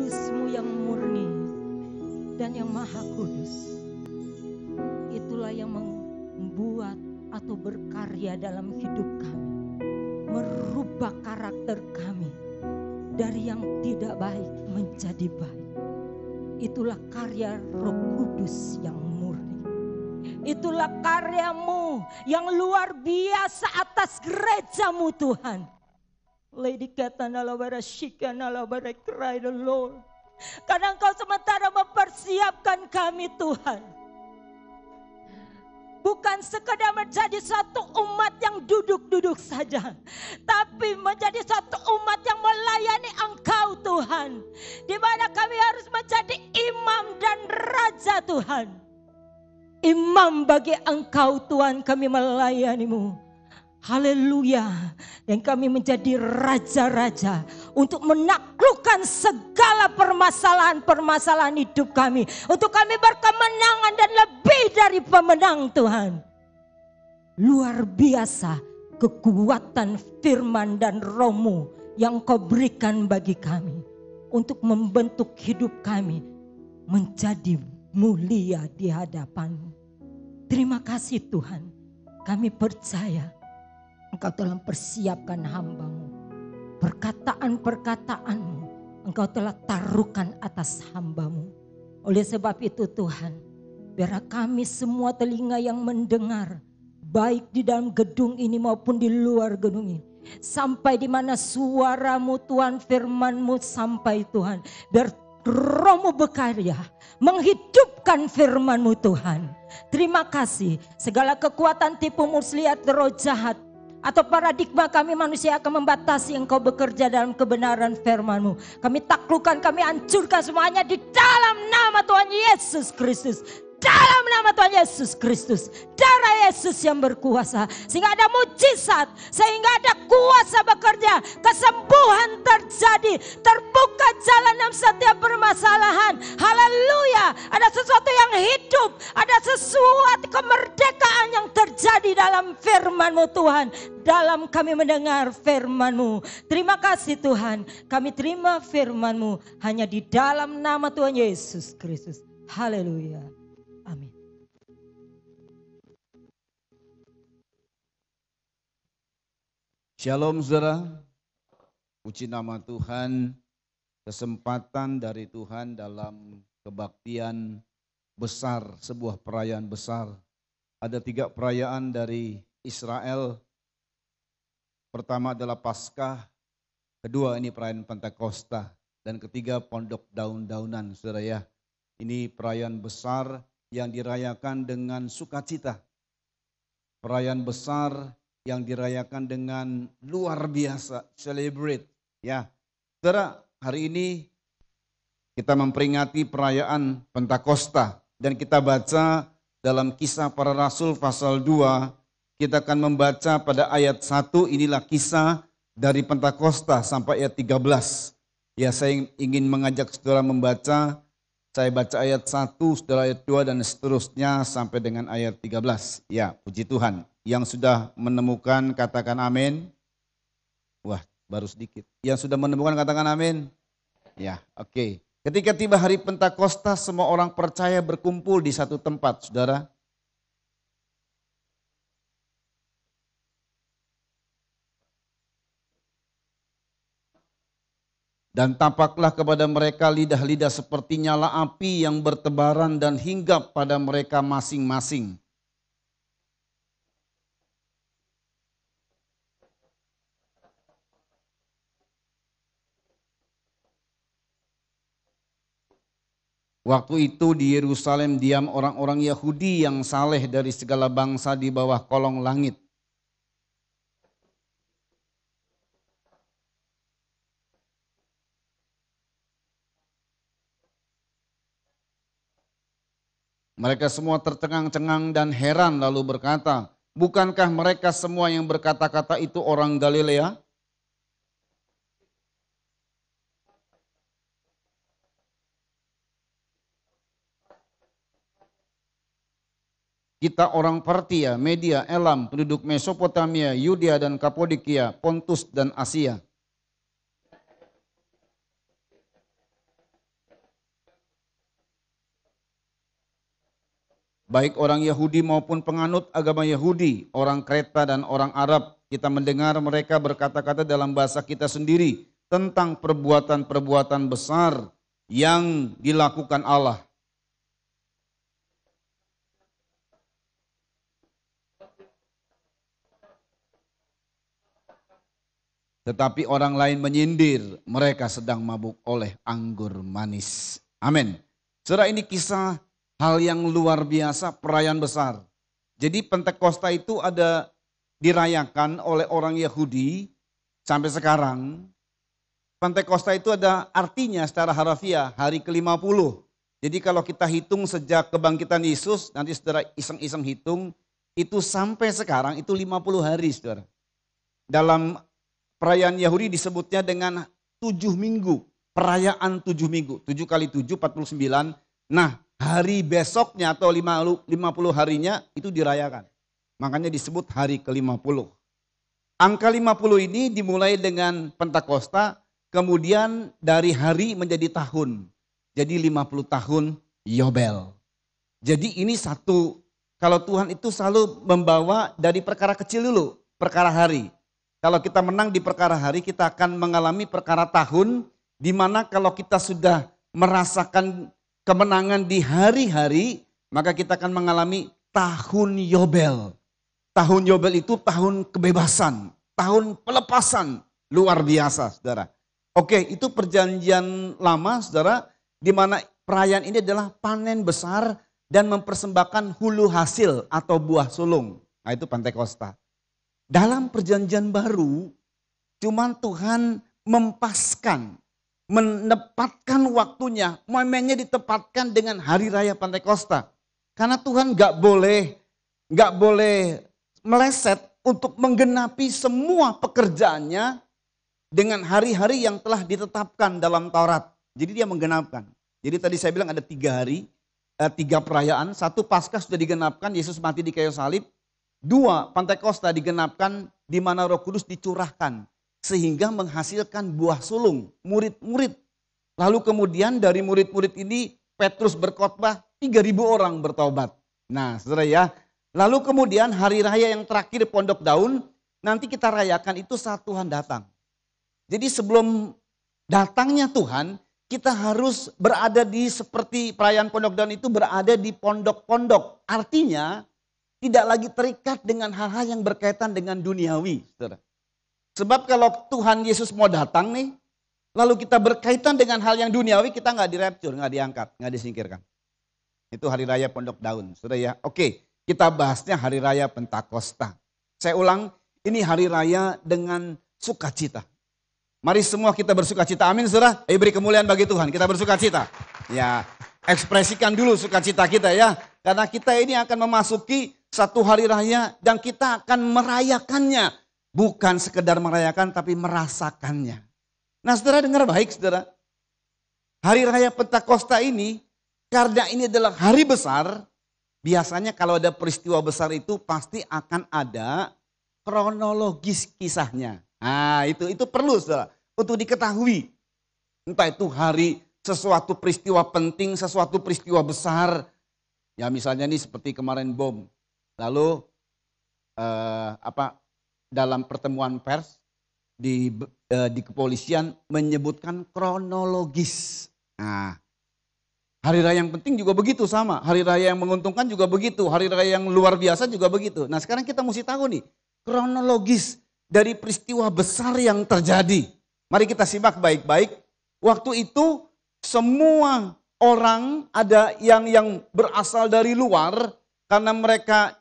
kudus-Mu yang murni dan yang maha kudus. Itulah yang membuat atau berkarya dalam hidup kami, merubah karakter kami dari yang tidak baik menjadi baik. Itulah karya Roh Kudus yang murni. Itulah karya-Mu yang luar biasa atas gereja-Mu Tuhan. Lady Katanalabara Shikanalabara, cry the Lord. Karena Engkau sementara mempersiapkan kami Tuhan. Bukan sekedar menjadi satu umat yang duduk-duduk saja, tapi menjadi satu umat yang melayani Engkau Tuhan. Di mana kami harus menjadi imam dan raja Tuhan. Imam bagi Engkau Tuhan, kami melayani-Mu. Haleluya. Dan kami menjadi raja-raja untuk menaklukkan segala permasalahan-permasalahan hidup kami. Untuk kami berkemenangan dan lebih dari pemenang Tuhan. Luar biasa kekuatan firman dan Roh-Mu yang Kau berikan bagi kami. Untuk membentuk hidup kami menjadi mulia di hadapan-Mu. Terima kasih Tuhan. Kami percaya Engkau telah persiapkan hamba-Mu. Perkataan-perkataan-Mu Engkau telah taruhkan atas hamba-Mu. Oleh sebab itu Tuhan, biar kami semua telinga yang mendengar, baik di dalam gedung ini maupun di luar gedung ini, sampai di mana suara-Mu Tuhan, firman-Mu sampai Tuhan. Biar Roh-Mu berkarya, menghidupkan firman-Mu Tuhan. Terima kasih, segala kekuatan tipu muslihat roh jahat, atau paradigma kami manusia akan membatasi Engkau bekerja dalam kebenaran firman-Mu. Kami taklukkan, kami hancurkan semuanya di dalam nama Tuhan Yesus Kristus. Dalam nama Tuhan Yesus Kristus. Darah Yesus yang berkuasa. Sehingga ada mujizat. Sehingga ada kuasa bekerja. Kesembuhan terjadi. Terbuka jalan dalam setiap permasalahan. Haleluya. Ada sesuatu yang hidup. Ada sesuatu kemerdekaan yang terjadi dalam firman-Mu Tuhan. Dalam kami mendengar firman-Mu. Terima kasih Tuhan. Kami terima firman-Mu hanya di dalam nama Tuhan Yesus Kristus. Haleluya. Amin. Shalom saudara. Puji nama Tuhan. Kesempatan dari Tuhan dalam kebaktian besar. Sebuah perayaan besar. Ada 3 perayaan dari Israel. Pertama adalah Paskah. Kedua ini perayaan Pentakosta. Dan ketiga Pondok Daun-Daunan saudara ya. Ini perayaan besar yang dirayakan dengan sukacita. Perayaan besar yang dirayakan dengan luar biasa, celebrate. Ya, saudara, hari ini kita memperingati perayaan Pentakosta. Dan kita baca dalam Kisah Para Rasul pasal 2, kita akan membaca pada ayat 1, inilah kisah dari Pentakosta sampai ayat 13. Ya, saya ingin mengajak saudara membaca. Saya baca ayat 1, saudara ayat 2 dan seterusnya sampai dengan ayat 13. Ya, puji Tuhan. Yang sudah menemukan katakan amin. Wah, baru sedikit. Yang sudah menemukan katakan amin. Ya, oke. Ketika tiba hari Pentakosta, semua orang percaya berkumpul di satu tempat, saudara. Dan tampaklah kepada mereka lidah-lidah seperti nyala api yang bertebaran dan hinggap pada mereka masing-masing. Waktu itu di Yerusalem diam orang-orang Yahudi yang saleh dari segala bangsa di bawah kolong langit. Mereka semua tercengang-cengang dan heran lalu berkata, bukankah mereka semua yang berkata-kata itu orang Galilea? Kita orang Partia, Media, Elam, penduduk Mesopotamia, Yudea dan Kapadokia, Pontus dan Asia. baik orang Yahudi maupun penganut agama Yahudi, orang Kreta dan orang Arab. Kita mendengar mereka berkata-kata dalam bahasa kita sendiri tentang perbuatan-perbuatan besar yang dilakukan Allah. Tetapi orang lain menyindir, mereka sedang mabuk oleh anggur manis. Amin. Saudara, ini kisah hal yang luar biasa, perayaan besar. Jadi Pentakosta itu ada dirayakan oleh orang Yahudi sampai sekarang. Pentakosta itu ada artinya secara harfiah hari ke-50. Jadi kalau kita hitung sejak kebangkitan Yesus, nanti saudara iseng-iseng hitung, itu sampai sekarang itu 50 hari saudara. Dalam perayaan Yahudi disebutnya dengan 7 minggu, perayaan 7 minggu, 7 kali 7, 49. Nah, hari besoknya atau 50 harinya itu dirayakan. Makanya disebut hari ke-50. Angka 50 ini dimulai dengan Pentakosta, kemudian dari hari menjadi tahun. Jadi 50 tahun Yobel. Jadi ini satu, kalau Tuhan itu selalu membawa dari perkara kecil dulu, perkara hari. Kalau kita menang di perkara hari, kita akan mengalami perkara tahun, di mana kalau kita sudah merasakan kemenangan di hari-hari, maka kita akan mengalami tahun Yobel. Tahun Yobel itu tahun kebebasan, tahun pelepasan, luar biasa saudara. Oke, itu perjanjian lama saudara, di mana perayaan ini adalah panen besar dan mempersembahkan hulu hasil atau buah sulung. Nah itu Pentakosta. Dalam perjanjian baru, cuman Tuhan mempaskan, menempatkan waktunya, momennya ditempatkan dengan hari raya Pentakosta. Karena Tuhan gak boleh meleset untuk menggenapi semua pekerjaannya dengan hari-hari yang telah ditetapkan dalam Taurat. Jadi dia menggenapkan. Jadi tadi saya bilang ada 3 hari, 3 perayaan. 1 Paskah sudah digenapkan, Yesus mati di kayu salib. 2, Pentakosta digenapkan di mana Roh Kudus dicurahkan sehingga menghasilkan buah sulung, murid-murid. Lalu kemudian dari murid-murid ini Petrus berkhotbah, 3.000 orang bertobat. Nah, saudara ya, lalu kemudian hari raya yang terakhir Pondok Daun, nanti kita rayakan itu saat Tuhan datang. Jadi sebelum datangnya Tuhan, kita harus berada di seperti perayaan Pondok Daun itu berada di pondok-pondok. Artinya tidak lagi terikat dengan hal-hal yang berkaitan dengan duniawi. Saudara. Sebab kalau Tuhan Yesus mau datang nih, lalu kita berkaitan dengan hal yang duniawi, kita nggak dirapture, nggak diangkat, nggak disingkirkan. Itu hari raya Pondok Daun. Saudara ya, oke, kita bahasnya hari raya Pentakosta. Saya ulang, ini hari raya dengan sukacita. Mari semua kita bersukacita, amin saudara. Ayo beri kemuliaan bagi Tuhan, kita bersukacita. Ya, ekspresikan dulu sukacita kita ya. Karena kita ini akan memasuki satu hari raya dan kita akan merayakannya. Bukan sekedar merayakan tapi merasakannya. Nah saudara dengar baik saudara. Hari raya Pentakosta ini karena ini adalah hari besar. Biasanya kalau ada peristiwa besar itu pasti akan ada kronologis kisahnya. Nah itu perlu saudara untuk diketahui. Entah itu hari sesuatu peristiwa penting, sesuatu peristiwa besar. Ya misalnya nih seperti kemarin bom. Lalu dalam pertemuan pers di kepolisian menyebutkan kronologis. Nah, hari raya yang penting juga begitu sama. Hari raya yang menguntungkan juga begitu. Hari raya yang luar biasa juga begitu. Nah sekarang kita mesti tahu nih kronologis dari peristiwa besar yang terjadi. Mari kita simak baik-baik. Waktu itu semua orang ada yang berasal dari luar karena mereka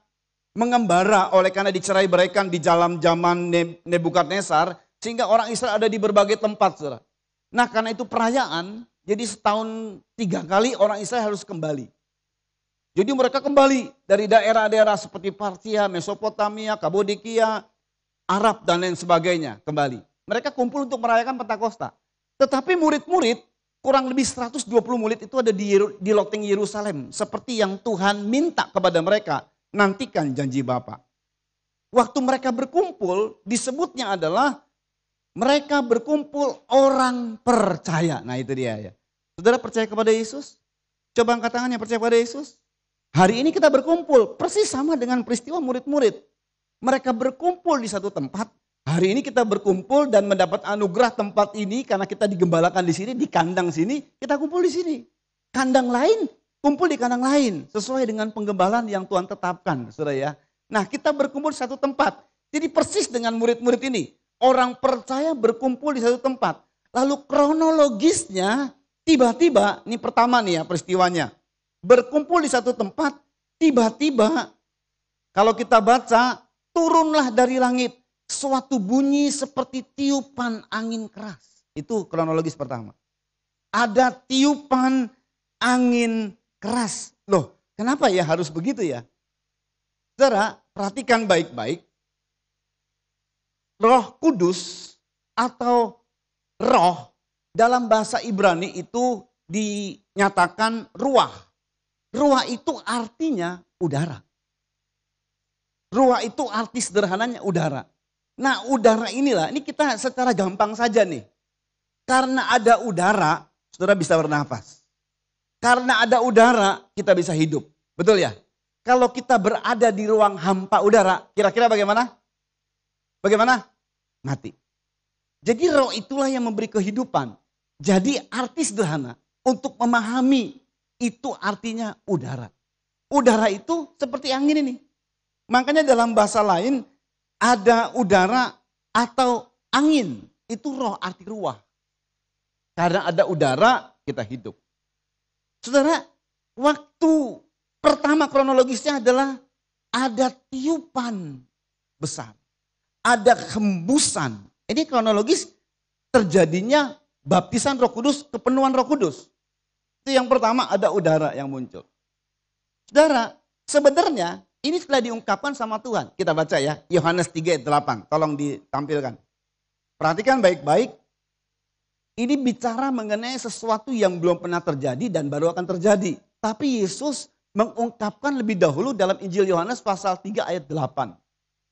mengembara oleh karena dicerai-beraikan di dalam zaman Nebukadnezar sehingga orang Israel ada di berbagai tempat. Saudara. Nah karena itu perayaan, jadi setahun 3 kali orang Israel harus kembali. Jadi mereka kembali dari daerah-daerah seperti Partia, Mesopotamia, Kabodekia, Arab dan lain sebagainya kembali. Mereka kumpul untuk merayakan Pentakosta. Tetapi murid-murid, kurang lebih 120 murid itu ada di loteng Yerusalem. Seperti yang Tuhan minta kepada mereka. Nantikan janji Bapa. Waktu mereka berkumpul disebutnya adalah mereka berkumpul orang percaya. Nah itu dia ya. Saudara percaya kepada Yesus? Coba angkat tangannya percaya kepada Yesus? Hari ini kita berkumpul, persis sama dengan peristiwa murid-murid. Mereka berkumpul di satu tempat. Hari ini kita berkumpul dan mendapat anugerah tempat ini karena kita digembalakan di sini, di kandang sini, kita kumpul di sini. Kandang lain, kumpul di kandang lain, sesuai dengan penggembalaan yang Tuhan tetapkan, saudara ya. Nah, kita berkumpul di satu tempat. Jadi persis dengan murid-murid ini. Orang percaya berkumpul di satu tempat. Lalu kronologisnya, tiba-tiba, ini pertama nih ya peristiwanya. Berkumpul di satu tempat, tiba-tiba kalau kita baca, turunlah dari langit suatu bunyi seperti tiupan angin keras. Itu kronologis pertama. Ada tiupan angin keras. Loh, kenapa ya harus begitu ya? Saudara, perhatikan baik-baik. Roh Kudus atau roh dalam bahasa Ibrani itu dinyatakan ruah. Ruah itu artinya udara. Ruah itu arti sederhananya udara. Nah, udara inilah, ini kita secara gampang saja nih. Karena ada udara, saudara bisa bernafas. Karena ada udara, kita bisa hidup. Betul ya? Kalau kita berada di ruang hampa udara, kira-kira bagaimana? Bagaimana? Mati. Jadi roh itulah yang memberi kehidupan. Jadi arti sederhana untuk memahami itu artinya udara. Udara itu seperti angin ini. Makanya dalam bahasa lain ada udara atau angin. Itu roh arti ruah. Karena ada udara kita hidup. Saudara, waktu pertama kronologisnya adalah ada tiupan besar. Ada hembusan. Ini kronologis terjadinya baptisan Roh Kudus, kepenuhan Roh Kudus. Itu yang pertama, ada udara yang muncul. Saudara, sebenarnya ini telah diungkapkan sama Tuhan. Kita baca ya, Yohanes 3 ayat 8. Tolong ditampilkan. Perhatikan baik-baik. Ini bicara mengenai sesuatu yang belum pernah terjadi dan baru akan terjadi. Tapi Yesus mengungkapkan lebih dahulu dalam Injil Yohanes pasal 3 ayat 8.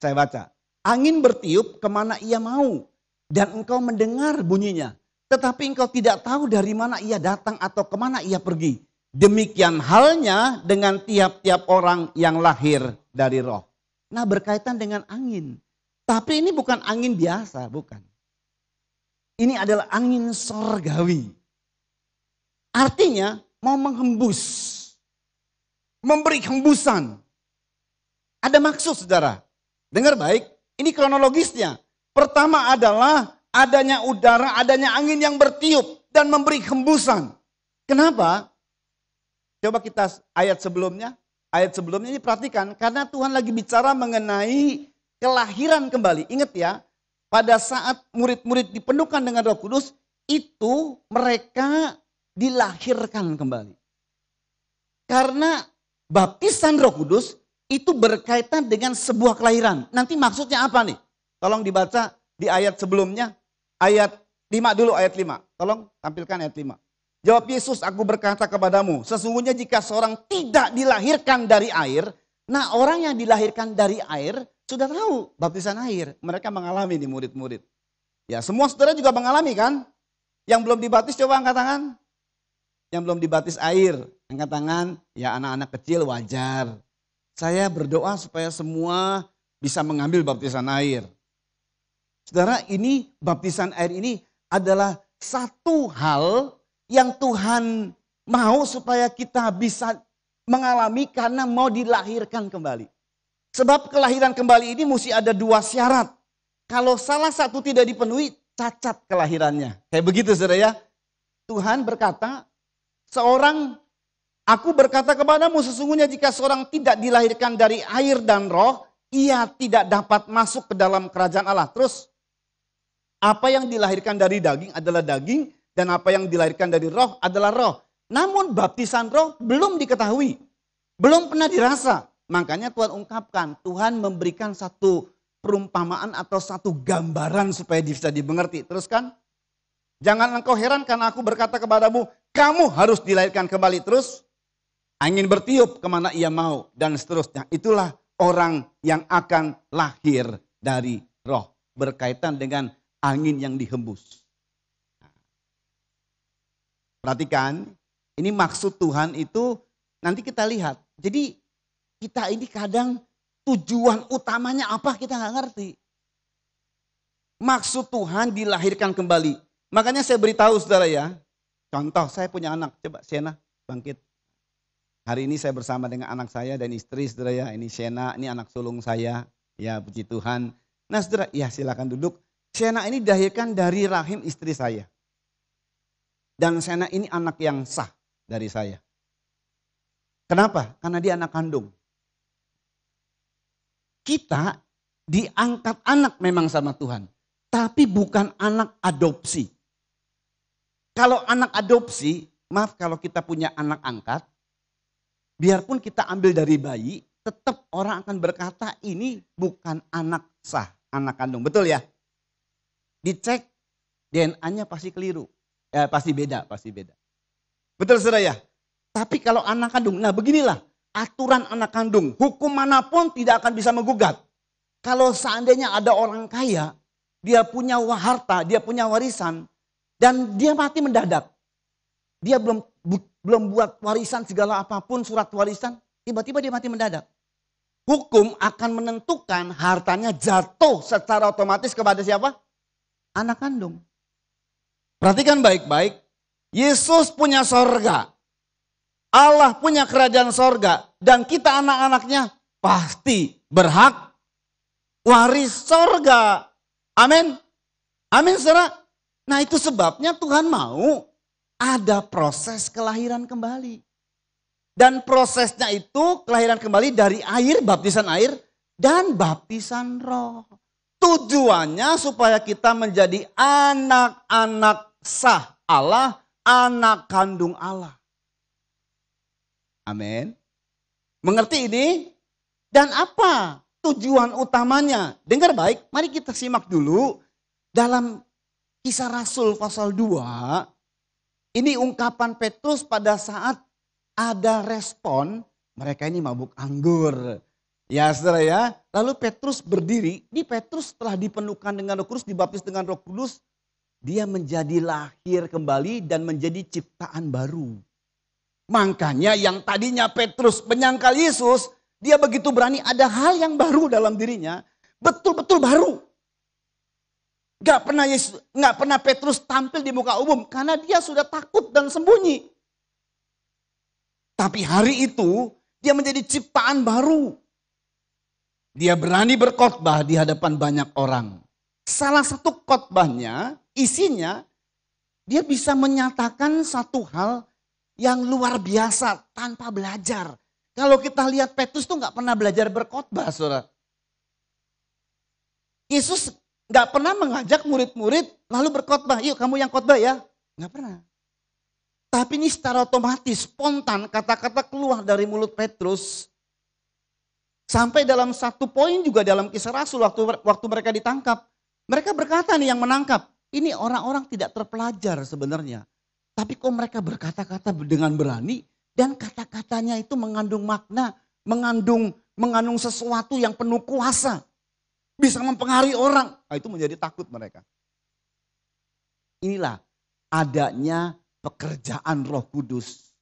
Saya baca. Angin bertiup kemana ia mau dan engkau mendengar bunyinya. Tetapi engkau tidak tahu dari mana ia datang atau kemana ia pergi. Demikian halnya dengan tiap-tiap orang yang lahir dari roh. Nah, berkaitan dengan angin. Tapi ini bukan angin biasa, bukan. Ini adalah angin sorgawi. Artinya mau menghembus. Memberi hembusan. Ada maksud, saudara. Dengar baik, ini kronologisnya. Pertama adalah adanya udara, adanya angin yang bertiup dan memberi hembusan. Kenapa? Coba kita ayat sebelumnya. Ayat sebelumnya ini perhatikan. Karena Tuhan lagi bicara mengenai kelahiran kembali. Ingat ya, pada saat murid-murid dipenuhkan dengan Roh Kudus, itu mereka dilahirkan kembali. Karena baptisan Roh Kudus itu berkaitan dengan sebuah kelahiran. Nanti maksudnya apa nih? Tolong dibaca di ayat sebelumnya. Ayat 5 dulu, ayat 5. Tolong tampilkan ayat 5. Jawab Yesus, aku berkata kepadamu, sesungguhnya jika seorang tidak dilahirkan dari air, nah orang yang dilahirkan dari air sudah tahu baptisan air. Mereka mengalami nih murid-murid. Ya, semua saudara juga mengalami kan? Yang belum dibaptis coba angkat tangan. Yang belum dibaptis air, angkat tangan. Ya, anak-anak kecil wajar. Saya berdoa supaya semua bisa mengambil baptisan air. Saudara, ini baptisan air ini adalah satu hal yang Tuhan mau supaya kita bisa mengalami karena mau dilahirkan kembali. Sebab kelahiran kembali ini mesti ada dua syarat. Kalau salah satu tidak dipenuhi, cacat kelahirannya. Kayak begitu, saudara ya. Tuhan berkata, aku berkata kepadamu, sesungguhnya jika seorang tidak dilahirkan dari air dan roh, ia tidak dapat masuk ke dalam kerajaan Allah. Terus, apa yang dilahirkan dari daging adalah daging, dan apa yang dilahirkan dari roh adalah roh. Namun baptisan roh belum diketahui, belum pernah dirasa. Makanya Tuhan ungkapkan, Tuhan memberikan satu perumpamaan atau satu gambaran supaya bisa dimengerti. Terus kan, jangan engkau heran karena aku berkata kepadamu, kamu harus dilahirkan kembali. Terus, angin bertiup kemana ia mau dan seterusnya. Itulah orang yang akan lahir dari roh. Berkaitan dengan angin yang dihembus. Perhatikan, ini maksud Tuhan itu nanti kita lihat. Jadi kita ini kadang tujuan utamanya apa kita nggak ngerti. Maksud Tuhan dilahirkan kembali. Makanya saya beritahu saudara ya. Contoh saya punya anak. Coba Shena bangkit. Hari ini saya bersama dengan anak saya dan istri saudara ya. Ini Shena, ini anak sulung saya. Ya puji Tuhan. Nah saudara, ya silakan duduk. Shena ini dilahirkan dari rahim istri saya. Dan Shena ini anak yang sah dari saya. Kenapa? Karena dia anak kandung. Kita diangkat anak memang sama Tuhan. Tapi bukan anak adopsi. Kalau anak adopsi, maaf kalau kita punya anak angkat, biarpun kita ambil dari bayi, tetap orang akan berkata ini bukan anak sah, anak kandung. Betul ya? Dicek DNA-nya pasti keliru. Pasti beda. Betul saudara ya? Tapi kalau anak kandung, nah beginilah aturan anak kandung. Hukum manapun tidak akan bisa menggugat. Kalau seandainya ada orang kaya, dia punya harta, dia punya warisan, dan dia mati mendadak. Dia belum buat warisan segala apapun, surat warisan, tiba-tiba dia mati mendadak. Hukum akan menentukan hartanya jatuh secara otomatis kepada siapa? Anak kandung. Perhatikan baik-baik, Yesus punya sorga. Allah punya kerajaan sorga. Dan kita anak-anaknya pasti berhak waris sorga. Amin. Amin saudara. Nah itu sebabnya Tuhan mau ada proses kelahiran kembali. Dan prosesnya itu kelahiran kembali dari air, baptisan air dan baptisan roh. Tujuannya supaya kita menjadi anak-anak sah Allah, anak kandung Allah. Amin. Mengerti ini? Dan apa tujuan utamanya? Dengar baik, mari kita simak dulu dalam Kisah Rasul pasal 2. Ini ungkapan Petrus pada saat ada respon, mereka ini mabuk anggur. Ya saudara ya, lalu Petrus berdiri, ini Petrus setelah dipenuhkan dengan Roh Kudus, dibaptis dengan Roh Kudus, dia menjadi lahir kembali dan menjadi ciptaan baru. Makanya yang tadinya Petrus menyangkal Yesus, dia begitu berani, ada hal yang baru dalam dirinya, betul-betul baru. Gak pernah Petrus tampil di muka umum karena dia sudah takut dan sembunyi. Tapi hari itu dia menjadi ciptaan baru. Dia berani berkhotbah di hadapan banyak orang. Salah satu khotbahnya, isinya dia bisa menyatakan satu hal yang luar biasa tanpa belajar. Kalau kita lihat Petrus tuh gak pernah belajar berkhotbah, saudara. Yesus gak pernah mengajak murid-murid lalu berkhotbah. Yuk kamu yang khotbah ya. Gak pernah. Tapi ini secara otomatis, spontan kata-kata keluar dari mulut Petrus. Sampai dalam satu poin juga dalam Kisah Rasul waktu mereka ditangkap. Mereka berkata nih yang menangkap. Ini orang-orang tidak terpelajar sebenarnya. Tapi kok mereka berkata-kata dengan berani. Dan kata-katanya itu mengandung makna. Mengandung sesuatu yang penuh kuasa. Bisa mempengaruhi orang. Nah, itu menjadi takut mereka. Inilah adanya pekerjaan Roh Kudus.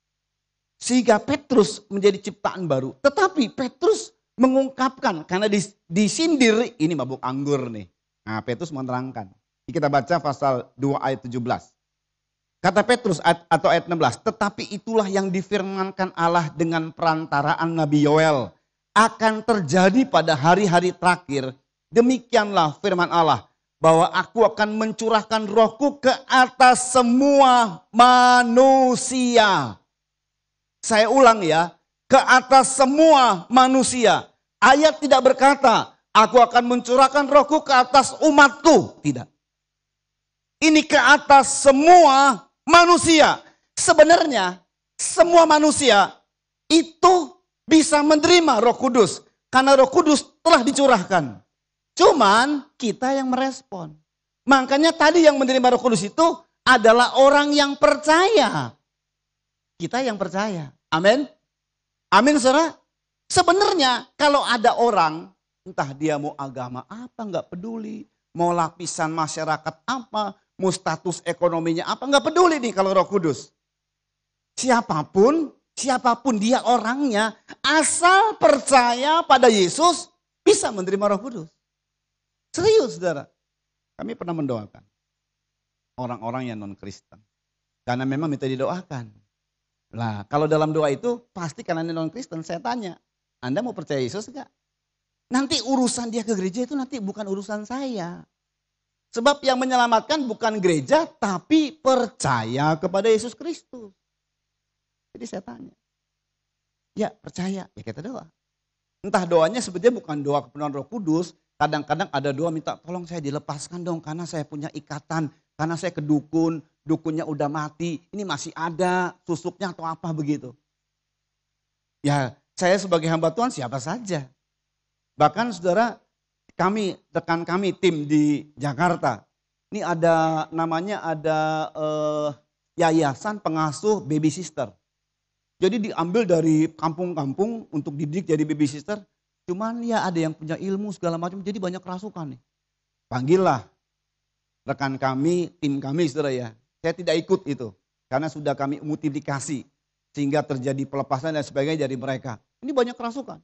Sehingga Petrus menjadi ciptaan baru. Tetapi Petrus mengungkapkan, karena disindir, ini mabuk anggur nih. Nah Petrus menerangkan. Kita baca pasal 2 ayat 17. Kata Petrus atau ayat 16. Tetapi itulah yang difirmankan Allah dengan perantaraan Nabi Yoel. Akan terjadi pada hari-hari terakhir. Demikianlah firman Allah. Bahwa aku akan mencurahkan rohku ke atas semua manusia. Saya ulang ya. Ke atas semua manusia. Ayat tidak berkata, aku akan mencurahkan rohku ke atas umatku. Tidak. Ini ke atas semua manusia. Sebenarnya semua manusia itu bisa menerima Roh Kudus. Karena Roh Kudus telah dicurahkan. Cuman kita yang merespon. Makanya tadi yang menerima Roh Kudus itu adalah orang yang percaya. Kita yang percaya. Amin. Amin saudara. Sebenarnya kalau ada orang, entah dia mau agama apa, nggak peduli. Mau lapisan masyarakat apa, mau status ekonominya apa, nggak peduli nih kalau Roh Kudus. Siapapun siapapun dia orangnya, asal percaya pada Yesus, bisa menerima Roh Kudus. Serius saudara. Kami pernah mendoakan orang-orang yang non-Kristen. Karena memang minta didoakan. Lah, kalau dalam doa itu pasti karena non-Kristen, saya tanya, Anda mau percaya Yesus enggak? Nanti urusan dia ke gereja itu nanti bukan urusan saya. Sebab yang menyelamatkan bukan gereja, tapi percaya kepada Yesus Kristus. Jadi saya tanya, ya percaya, ya kita doa. Entah doanya sebetulnya bukan doa kepenuhan Roh Kudus, kadang-kadang ada doa minta tolong saya dilepaskan dong karena saya punya ikatan, karena saya ke dukun, dukunnya udah mati, ini masih ada susuknya atau apa begitu. Ya saya sebagai hamba Tuhan siapa saja. Bahkan saudara, rekan kami tim di Jakarta, ini ada namanya yayasan pengasuh baby sister. Jadi diambil dari kampung-kampung untuk dididik jadi baby sister. Cuman ya ada yang punya ilmu segala macam, jadi banyak kerasukan nih. Panggillah rekan kami, tim kami saudara ya. Saya tidak ikut itu, karena sudah kami multiplikasi. Sehingga terjadi pelepasan dan sebagainya dari mereka. Ini banyak kerasukan.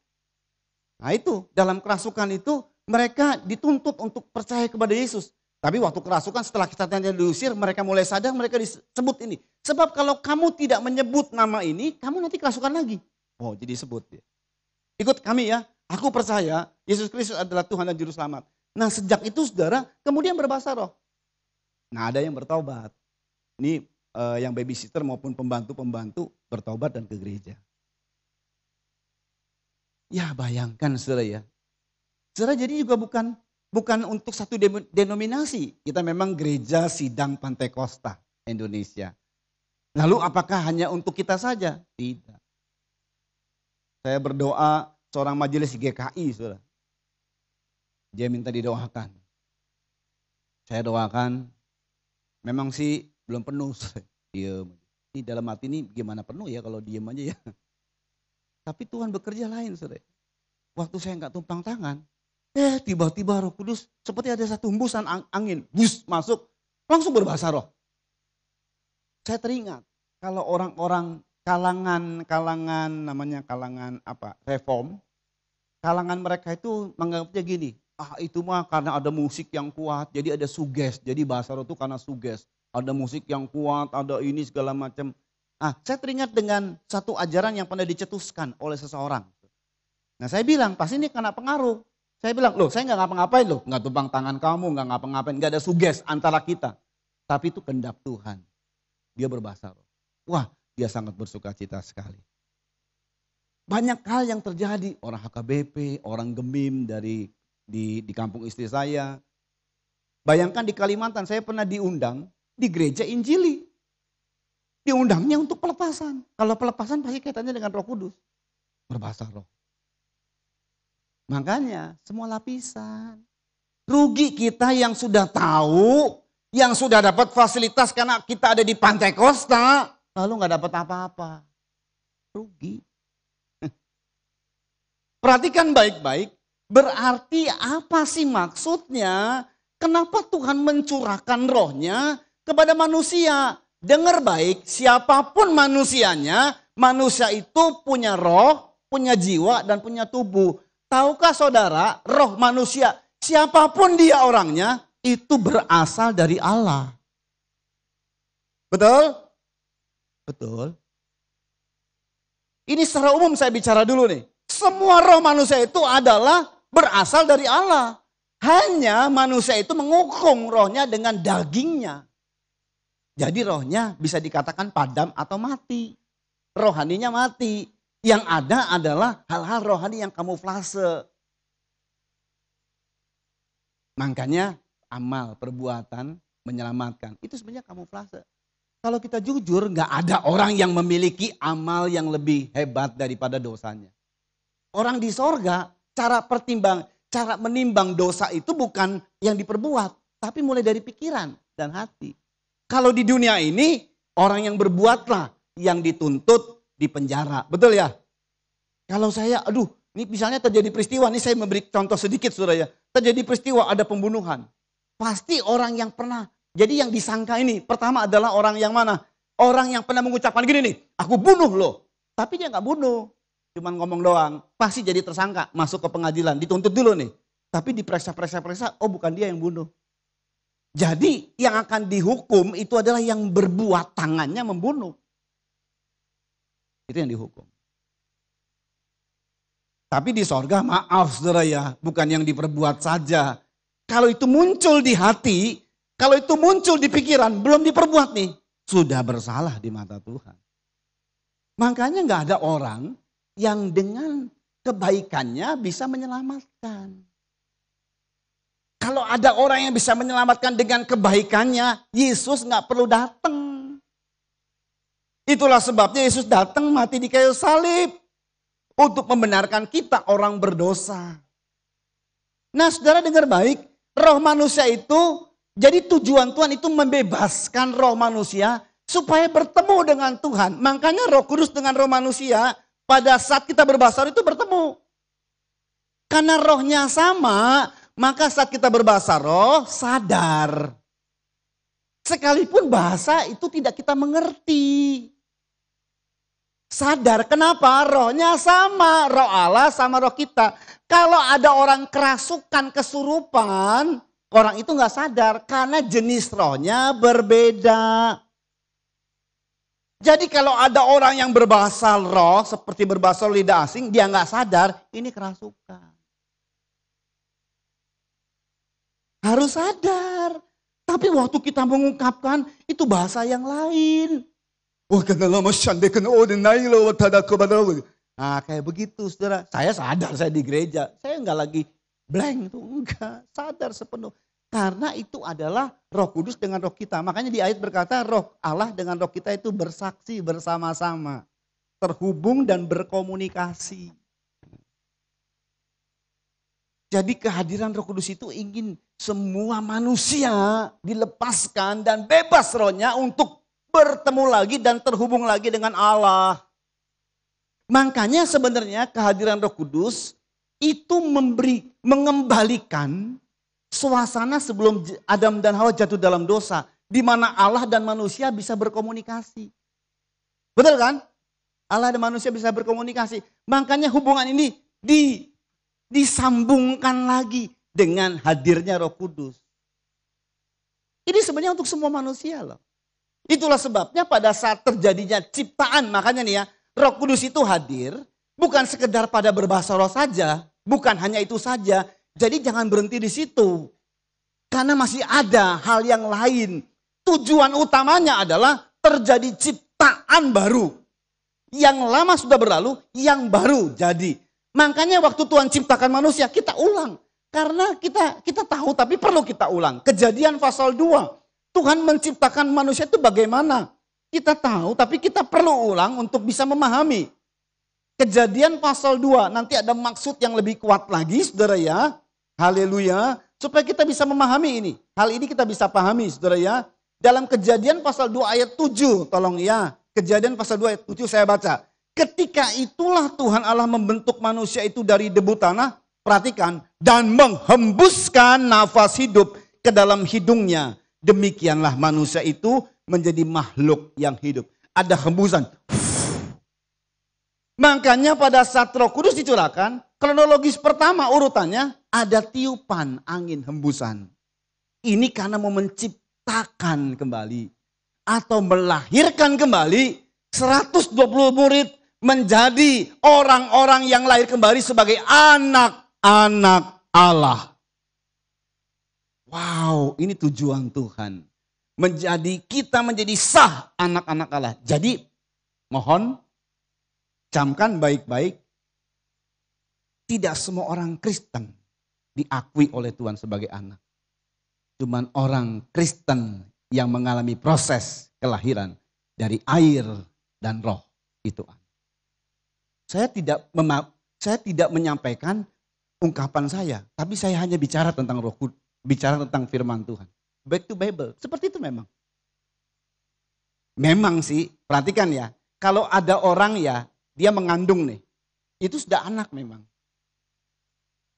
Nah itu, dalam kerasukan itu mereka dituntut untuk percaya kepada Yesus. Tapi waktu kerasukan setelah kita diusir, mereka mulai sadar, mereka disebut ini. Sebab kalau kamu tidak menyebut nama ini, kamu nanti kerasukan lagi. Oh jadi sebut ya. Ikut kami ya, aku percaya Yesus Kristus adalah Tuhan dan Juru Selamat. Nah sejak itu saudara, kemudian berbahasa roh. Nah ada yang bertobat. Ini yang babysitter maupun pembantu-pembantu bertobat dan ke gereja. Ya bayangkan saudara ya. Saudara jadi juga bukan untuk satu denominasi. Kita memang gereja sidang Pantekosta Indonesia. Lalu apakah hanya untuk kita saja? Tidak. Saya berdoa seorang majelis GKI, saudara. Dia minta didoakan. Saya doakan, memang sih belum penuh. Diam. Ini dalam hati ini gimana penuh ya kalau diem aja ya. Tapi Tuhan bekerja lain, saudara. Waktu saya nggak tumpang tangan, tiba-tiba Roh Kudus seperti ada satu hembusan angin, bus masuk, langsung berbahasa roh. Saya teringat kalau orang-orang kalangan namanya kalangan reform, kalangan mereka itu menganggapnya gini, itu mah karena ada musik yang kuat, jadi ada suges, jadi bahasa roh itu karena suges, ada musik yang kuat, ada ini segala macam. Saya teringat dengan satu ajaran yang pernah dicetuskan oleh seseorang. Nah saya bilang, pasti ini kena pengaruh. Saya bilang, loh saya nggak ngapa-ngapain loh, nggak tumpang tangan kamu, nggak ngapa-ngapain, nggak ada suges antara kita. Tapi itu kehendak Tuhan. Dia berbahasa roh. Wah, dia sangat bersuka cita sekali. Banyak hal yang terjadi, orang HKBP, orang Gemim di kampung istri saya. Bayangkan di Kalimantan, saya pernah diundang di gereja Injili. Diundangnya untuk pelepasan. Kalau pelepasan pasti kaitannya dengan Roh Kudus. Berbahasa roh. Makanya semua lapisan. Rugi kita yang sudah tahu, yang sudah dapat fasilitas karena kita ada di Pantai Kosta, lalu nggak dapat apa-apa. Rugi. Perhatikan baik-baik, berarti apa sih maksudnya? Kenapa Tuhan mencurahkan rohnya kepada manusia? Dengar baik, siapapun manusianya, manusia itu punya roh, punya jiwa, dan punya tubuh. Tahukah saudara, roh manusia, siapapun dia orangnya, itu berasal dari Allah. Betul? Betul. Ini secara umum saya bicara dulu nih. Semua roh manusia itu adalah berasal dari Allah. Hanya manusia itu mengukung rohnya dengan dagingnya. Jadi rohnya bisa dikatakan padam atau mati. Rohaninya mati. Yang ada adalah hal-hal rohani yang kamuflase. Makanya amal, perbuatan menyelamatkan. Itu sebenarnya kamuflase. Kalau kita jujur, nggak ada orang yang memiliki amal yang lebih hebat daripada dosanya. Orang di sorga, cara menimbang dosa itu bukan yang diperbuat, tapi mulai dari pikiran dan hati. Kalau di dunia ini, orang yang berbuatlah yang dituntut di penjara. Betul ya? Kalau saya, ini misalnya terjadi peristiwa, ini saya memberi contoh sedikit saudara ya. Terjadi peristiwa, ada pembunuhan. Pasti orang yang pernah, jadi yang disangka ini, pertama adalah orang yang mana? Orang yang pernah mengucapkan gini nih, aku bunuh loh. Tapi dia nggak bunuh. Cuman ngomong doang. Pasti jadi tersangka. Masuk ke pengadilan. Dituntut dulu nih. Tapi diperiksa-periksa. Oh bukan dia yang bunuh. Jadi yang akan dihukum itu adalah yang berbuat tangannya membunuh. Itu yang dihukum. Tapi di sorga maaf saudara ya. Bukan yang diperbuat saja. Kalau itu muncul di hati. Kalau itu muncul di pikiran. Belum diperbuat nih. Sudah bersalah di mata Tuhan. Makanya gak ada orang yang dengan kebaikannya bisa menyelamatkan. Kalau ada orang yang bisa menyelamatkan dengan kebaikannya, Yesus gak perlu datang. Itulah sebabnya Yesus datang mati di kayu salib. Untuk membenarkan kita orang berdosa. Nah saudara dengar baik, roh manusia itu, jadi tujuan Tuhan itu membebaskan roh manusia supaya bertemu dengan Tuhan. Makanya Roh Kudus dengan roh manusia pada saat kita berbahasa itu bertemu. Karena rohnya sama, maka saat kita berbahasa roh sadar. Sekalipun bahasa itu tidak kita mengerti. Sadar kenapa? Rohnya sama, roh Allah sama roh kita. Kalau ada orang kerasukan, kesurupan, orang itu gak sadar karena jenis rohnya berbeda. Jadi kalau ada orang yang berbahasa roh, seperti berbahasa lidah asing, dia gak sadar, ini kerasukan. Harus sadar. Tapi waktu kita mengungkapkan, itu bahasa yang lain. Nah kayak begitu saudara. Saya sadar saya di gereja. Saya enggak lagi blank itu. Enggak, sadar sepenuh. Karena itu adalah Roh Kudus dengan roh kita. Makanya di ayat berkata roh Allah dengan roh kita itu bersaksi bersama-sama. Terhubung dan berkomunikasi. Jadi kehadiran Roh Kudus itu ingin semua manusia dilepaskan dan bebas rohnya untuk bertemu lagi dan terhubung lagi dengan Allah. Makanya sebenarnya kehadiran Roh Kudus itu mengembalikan suasana sebelum Adam dan Hawa jatuh dalam dosa. Di mana Allah dan manusia bisa berkomunikasi. Betul kan? Allah dan manusia bisa berkomunikasi. Makanya hubungan ini disambungkan lagi dengan hadirnya Roh Kudus. Ini sebenarnya untuk semua manusia loh. Itulah sebabnya pada saat terjadinya ciptaan, makanya nih ya, Roh Kudus itu hadir bukan sekedar pada berbahasa roh saja, bukan hanya itu saja. Jadi jangan berhenti di situ. Karena masih ada hal yang lain. Tujuan utamanya adalah terjadi ciptaan baru. Yang lama sudah berlalu, yang baru jadi. Makanya waktu Tuhan ciptakan manusia, kita ulang. Karena kita tahu tapi perlu kita ulang. Kejadian pasal 2. Tuhan menciptakan manusia itu bagaimana? Kita tahu tapi kita perlu ulang untuk bisa memahami. Kejadian pasal 2 nanti ada maksud yang lebih kuat lagi saudara ya. Haleluya. Supaya kita bisa memahami ini. Hal ini kita bisa pahami saudara ya. Dalam Kejadian pasal 2 ayat 7 tolong ya. Kejadian pasal 2 ayat 7 saya baca. Ketika itulah Tuhan Allah membentuk manusia itu dari debu tanah. Perhatikan. Dan menghembuskan nafas hidup ke dalam hidungnya. Demikianlah manusia itu menjadi makhluk yang hidup. Ada hembusan. Makanya pada saat Roh Kudus dicurahkan, kronologis pertama urutannya ada tiupan angin hembusan. Ini karena mau menciptakan kembali atau melahirkan kembali 120 murid menjadi orang-orang yang lahir kembali sebagai anak-anak Allah. Wow, ini tujuan Tuhan. Kita menjadi sah anak-anak Allah. Jadi mohon camkan baik-baik. Tidak semua orang Kristen diakui oleh Tuhan sebagai anak. Cuman orang Kristen yang mengalami proses kelahiran dari air dan roh itu. Saya tidak menyampaikan ungkapan saya, tapi saya hanya bicara tentang Roh Kudus. Bicara tentang firman Tuhan. Back to Bible. Seperti itu memang. Memang sih, perhatikan ya. Kalau ada orang ya, dia mengandung nih. Itu sudah anak memang.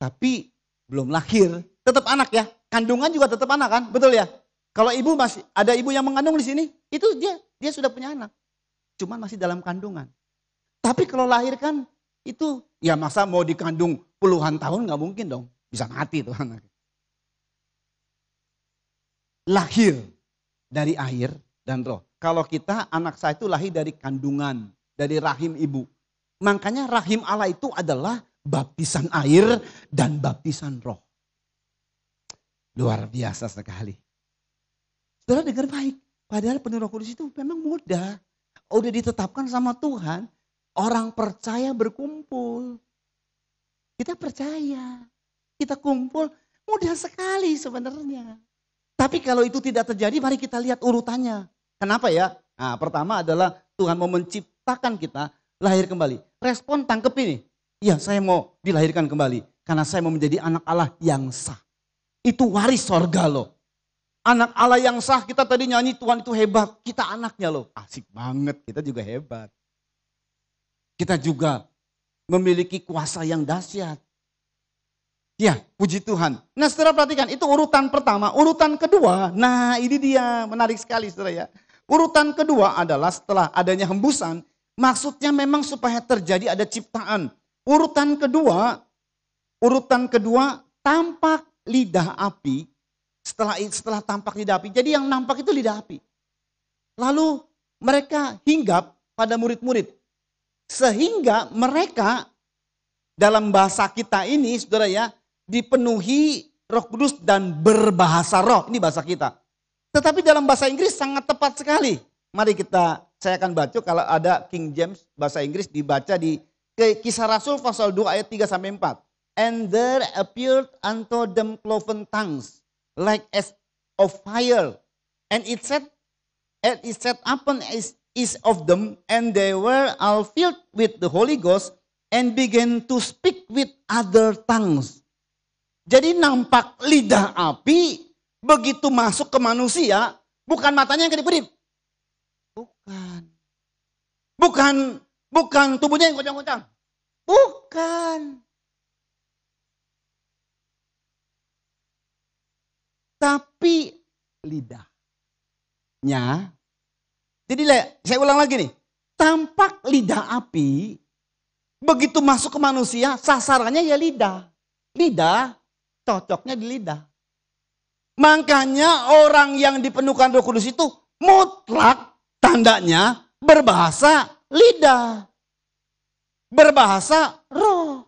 Tapi belum lahir. Tetap anak ya. Kandungan juga tetap anak kan. Betul ya. Kalau ibu masih, ada ibu yang mengandung di sini. Itu dia sudah punya anak. Cuman masih dalam kandungan. Tapi kalau lahir kan itu ya masa mau dikandung puluhan tahun nggak mungkin dong. Bisa mati tuh anak. Lahir dari air dan roh. Kalau kita anak saya itu lahir dari kandungan, dari rahim ibu. Makanya rahim Allah itu adalah baptisan air dan baptisan roh. Luar biasa sekali. Saudara dengar baik. Padahal penuh Roh Kudus itu memang mudah. Udah ditetapkan sama Tuhan. Orang percaya berkumpul. Kita percaya. Kita kumpul. Mudah sekali sebenarnya. Tapi kalau itu tidak terjadi, mari kita lihat urutannya. Kenapa ya? Nah, pertama adalah Tuhan mau menciptakan kita lahir kembali. Respon tangkep ini. Ya, saya mau dilahirkan kembali. Karena saya mau menjadi anak Allah yang sah. Itu waris sorga loh. Anak Allah yang sah, kita tadi nyanyi Tuhan itu hebat. Kita anaknya loh. Asik banget, kita juga hebat. Kita juga memiliki kuasa yang dahsyat. Ya, puji Tuhan. Nah, saudara perhatikan, itu urutan pertama. Urutan kedua, nah ini dia menarik sekali saudara ya. Urutan kedua adalah setelah adanya hembusan, maksudnya memang supaya terjadi ada ciptaan. Urutan kedua tampak lidah api. Setelah tampak lidah api, jadi yang nampak itu lidah api. Lalu mereka hinggap pada murid-murid. Sehingga mereka dalam bahasa kita ini saudara ya, dipenuhi Roh Kudus dan berbahasa roh. Ini bahasa kita. Tetapi dalam bahasa Inggris sangat tepat sekali. Mari saya akan baca kalau ada King James bahasa Inggris dibaca di Kisah Rasul pasal 2 ayat 3 sampai 4. And there appeared unto them cloven tongues like as of fire, and it set upon each of them, and they were all filled with the Holy Ghost, and began to speak with other tongues. Jadi nampak lidah api, begitu masuk ke manusia, bukan matanya yang kedip-kedip. Bukan tubuhnya yang goncang-goncang. Bukan. Tapi lidahnya, jadi saya ulang lagi nih, tampak lidah api, begitu masuk ke manusia, sasarannya ya lidah. Lidah, cocoknya di lidah. Makanya orang yang dipenuhkan Roh Kudus itu mutlak tandanya berbahasa lidah. Berbahasa roh.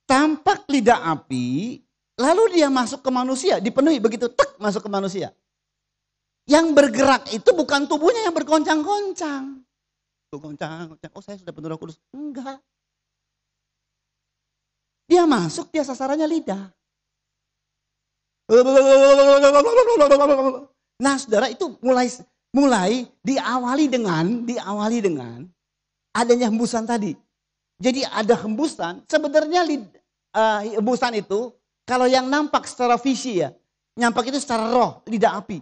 Tampak lidah api, lalu dia masuk ke manusia, dipenuhi begitu masuk ke manusia. Yang bergerak itu bukan tubuhnya yang bergoncang-goncang. Goncang-goncang, oh saya sudah penuh Roh Kudus. Enggak. Dia masuk, dia sasarannya lidah. Nah saudara itu mulai diawali dengan adanya hembusan tadi. Jadi ada hembusan, sebenarnya hembusan itu kalau yang nampak secara visi ya, nampak itu secara roh, lidah api.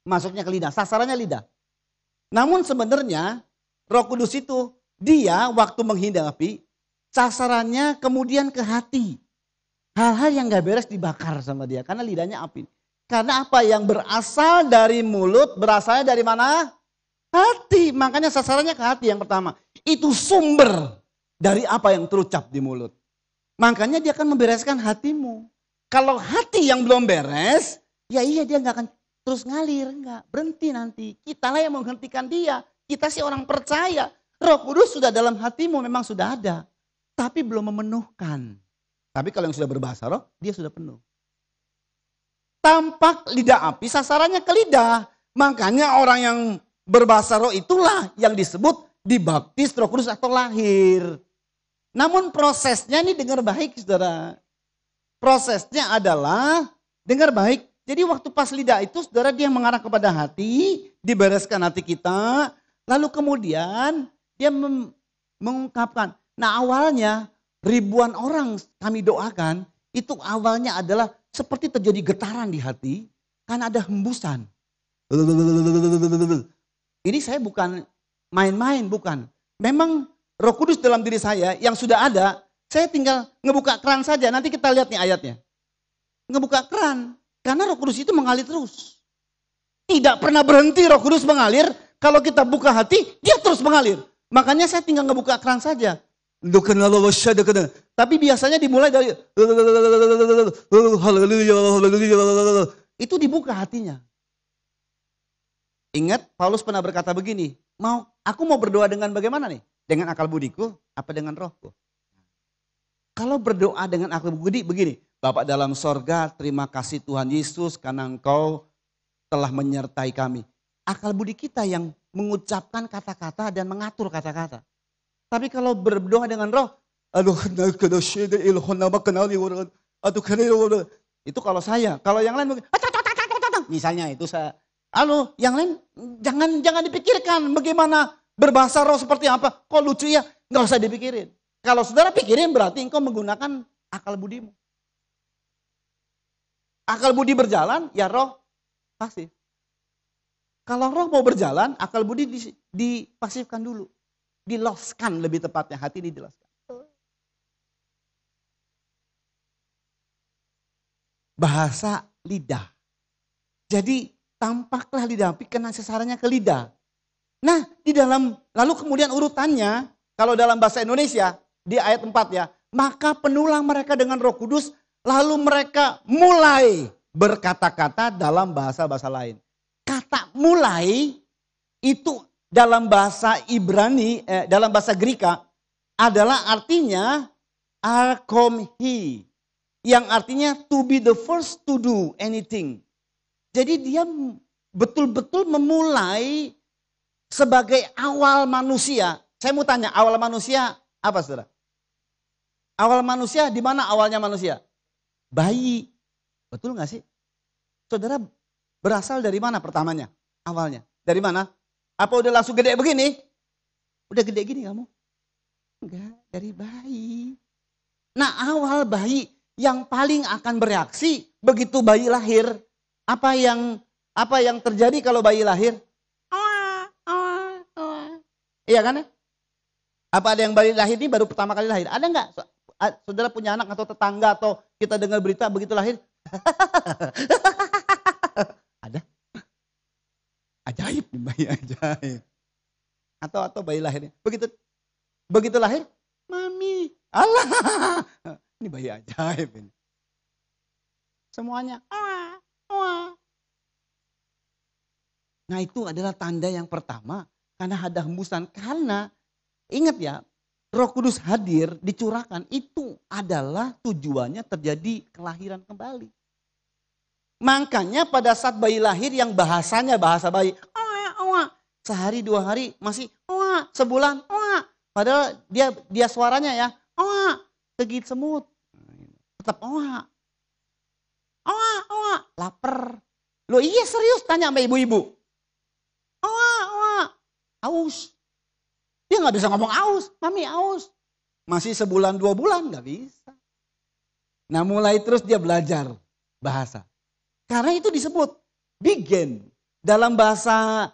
Masuknya ke lidah, sasarannya lidah. Namun sebenarnya Roh Kudus itu dia waktu menghinggapi, sasarannya kemudian ke hati. Hal-hal yang gak beres dibakar sama dia, karena lidahnya api. Karena apa yang berasal dari mulut, berasalnya dari mana? Hati, makanya sasarannya ke hati yang pertama. Itu sumber dari apa yang terucap di mulut. Makanya dia akan membereskan hatimu. Kalau hati yang belum beres, ya iya dia gak akan terus ngalir. Enggak, berhenti nanti. Kita lah yang menghentikan dia. Kita sih orang percaya. Roh Kudus sudah dalam hatimu memang sudah ada. Tapi belum memenuhkan. Tapi kalau yang sudah berbahasa roh, dia sudah penuh. Tampak lidah api, sasarannya ke lidah. Makanya orang yang berbahasa roh itulah yang disebut dibaptis Roh Kudus atau lahir. Namun prosesnya ini dengar baik saudara. Prosesnya adalah dengar baik. Jadi waktu pas lidah itu saudara dia mengarah kepada hati, dibereskan hati kita. Lalu kemudian dia mengungkapkan. Nah awalnya ribuan orang kami doakan. Itu awalnya adalah seperti terjadi getaran di hati. Karena ada hembusan. Ini saya bukan main-main, bukan. Memang Roh Kudus dalam diri saya yang sudah ada, saya tinggal ngebuka keran saja. Nanti kita lihat nih ayatnya. Ngebuka keran, karena Roh Kudus itu mengalir terus. Tidak pernah berhenti Roh Kudus mengalir. Kalau kita buka hati, dia terus mengalir. Makanya saya tinggal ngebuka keran saja. Tapi biasanya dimulai dari itu dibuka hatinya. Ingat Paulus pernah berkata begini, aku mau berdoa dengan bagaimana nih? Dengan akal budiku apa dengan rohku? Kalau berdoa dengan akal budi begini, Bapak dalam sorga, terima kasih Tuhan Yesus karena Engkau telah menyertai kami. Akal budi kita yang mengucapkan kata-kata dan mengatur kata-kata. Tapi kalau berdoa dengan roh, itu kalau saya, kalau yang lain misalnya itu saya. Lalu yang lain jangan dipikirkan bagaimana berbahasa roh seperti apa. Kok lucu ya? Nggak usah dipikirin. Kalau saudara pikirin berarti engkau menggunakan akal budimu. Akal budi berjalan, ya roh pasif. Kalau roh mau berjalan, akal budi dipasifkan dulu. Diloskan lebih tepatnya, hati diloskan. Bahasa lidah. Jadi tampaklah lidah, tapi kena sasarannya ke lidah. Nah, lalu kemudian urutannya, kalau dalam bahasa Indonesia, di ayat 4 ya, maka penulang mereka dengan Roh Kudus, lalu mereka mulai berkata-kata dalam bahasa-bahasa lain. Kata mulai itu dalam bahasa Ibrani, dalam bahasa Greka adalah artinya arkomhi, yang artinya to be the first to do anything. Jadi dia betul-betul memulai sebagai awal manusia. Saya mau tanya, awal manusia apa saudara? Awal manusia di mana awalnya manusia? Bayi. Betul gak sih? Saudara berasal dari mana pertamanya? Awalnya. Dari mana? Apa udah langsung gede begini? Udah gede gini kamu? Enggak, dari bayi. Nah, awal bayi yang paling akan bereaksi begitu bayi lahir. Apa yang terjadi kalau bayi lahir? Iya kan? Apa ada yang bayi lahir ini baru pertama kali lahir? Ada enggak? Saudara punya anak atau tetangga atau kita dengar berita begitu lahir? Ada? Ajaib nih bayi, ajaib. Atau bayi lahir. Begitu lahir, mami, Allah, ini bayi ajaib ini. Semuanya, Nah itu adalah tanda yang pertama karena ada hembusan. Karena ingat ya, Roh Kudus hadir, dicurahkan, itu adalah tujuannya terjadi kelahiran kembali. Makanya pada saat bayi lahir yang bahasanya bahasa bayi, sehari 2 hari masih sebulan, padahal dia suaranya ya, tegit semut, tetap lapar. Loh iya serius tanya sama ibu-ibu, aus. Dia nggak bisa ngomong aus, mami aus. Masih sebulan 2 bulan nggak bisa. Nah mulai terus dia belajar bahasa. Karena itu disebut bigen. Dalam bahasa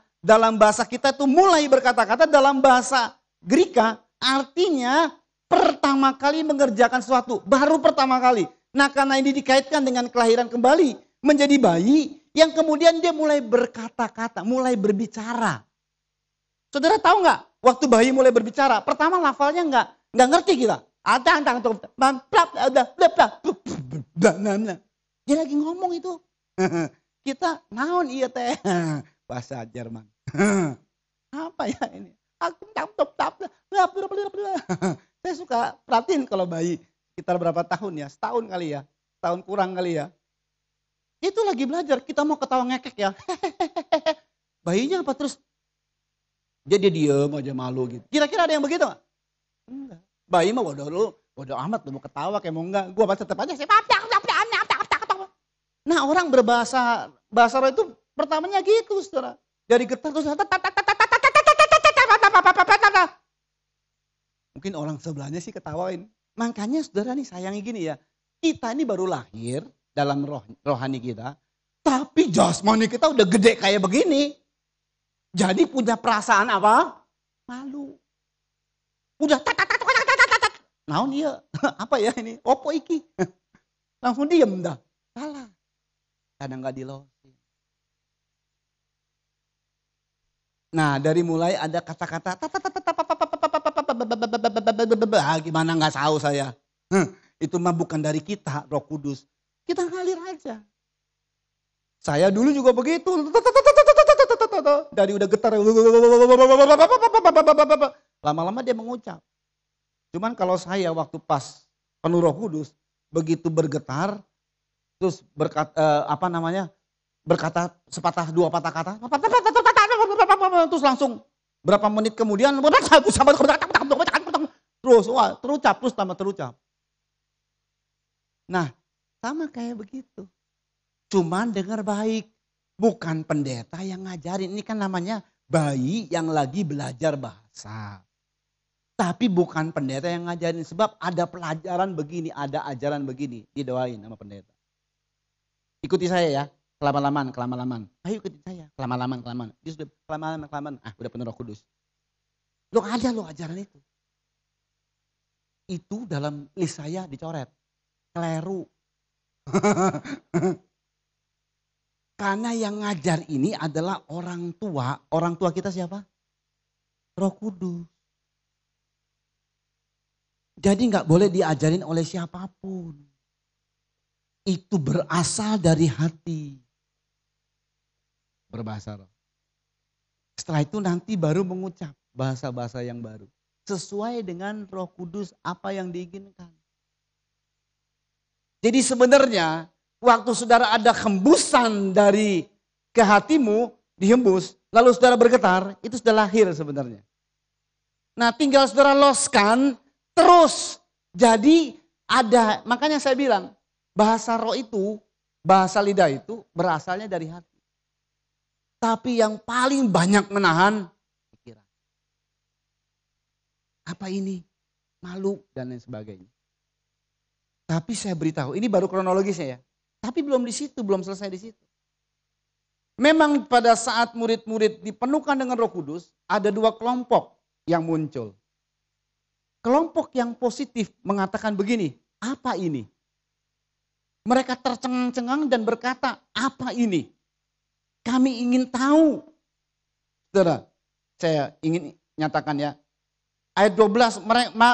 kita tuh mulai berkata-kata, dalam bahasa Greka artinya pertama kali mengerjakan sesuatu. Baru pertama kali. Nah karena ini dikaitkan dengan kelahiran kembali. Menjadi bayi yang kemudian dia mulai berkata-kata, mulai berbicara. Saudara tahu nggak? Waktu bayi mulai berbicara, pertama lafalnya nggak ngerti kita. Dia lagi ngomong itu. Kita naon iya teh. Bahasa Jerman. Apa ya ini? Saya suka perhatiin kalau bayi sekitar berapa tahun ya? Setahun kali ya? Setahun kurang kali ya? Itu lagi belajar, kita mau ketawa ngekek ya. Bayinya apa terus? Dia diem aja malu gitu. Kira-kira ada yang begitu gak? Enggak. Bayi mah bodoh amat lu mau ketawa kayak mau enggak. Gua tetap aja sih. Nah orang bahasa roh itu pertamanya gitu saudara. Dari getar terus mungkin orang sebelahnya sih ketawain. Makanya saudara nih sayangi gini ya. Kita ini baru lahir dalam rohani kita. Tapi jasmani kita udah gede kayak begini. Jadi punya perasaan apa? Malu. Udah naon iya. Apa ya ini? Opo iki? Langsung diem dah. Salah. Kadang gak dilosin. Nah dari mulai ada kata-kata gimana nggak tahu saya. Itu mah bukan dari kita, Roh Kudus. Kita ngalir aja. Saya dulu juga begitu. Dari udah getar. Lama-lama dia mengucap. Cuman kalau saya waktu pas penuh Roh Kudus, begitu bergetar, terus berkata sepatah dua patah kata, terus langsung berapa menit kemudian, terus terucap, terus tambah terucap. Nah, sama kayak begitu. Cuman dengar baik, bukan pendeta yang ngajarin. Ini kan namanya bayi yang lagi belajar bahasa. Tapi bukan pendeta yang ngajarin, sebab ada pelajaran begini, ada ajaran begini, didoain sama pendeta. Ikuti saya ya, kelamaan. Ayo ikuti saya, kelamaan. Dia sudah kelamaan. Udah penuh Roh Kudus. Lo ada lo ajaran itu. Itu dalam list saya dicoret. Keleru. Karena yang ngajar ini adalah orang tua. Orang tua kita siapa? Roh Kudus. Jadi nggak boleh diajarin oleh siapapun. Itu berasal dari hati. Berbahasa roh. Setelah itu nanti baru mengucap bahasa-bahasa yang baru. Sesuai dengan Roh Kudus apa yang diinginkan. Jadi sebenarnya waktu saudara ada hembusan dari ke hatimu, dihembus, lalu saudara bergetar, itu sudah lahir sebenarnya. Nah tinggal saudara loskan, terus jadi ada, makanya saya bilang bahasa roh itu, bahasa lidah itu berasalnya dari hati. Tapi yang paling banyak menahan pikiran. Apa ini? Malu dan lain sebagainya. Tapi saya beritahu, ini baru kronologisnya ya. Tapi belum di situ, belum selesai di situ. Memang pada saat murid-murid dipenuhkan dengan Roh Kudus, ada dua kelompok yang muncul. Kelompok yang positif mengatakan begini, apa ini? Mereka tercengang-cengang dan berkata, apa ini? Kami ingin tahu. Saudara, saya ingin nyatakan ya. Ayat 12,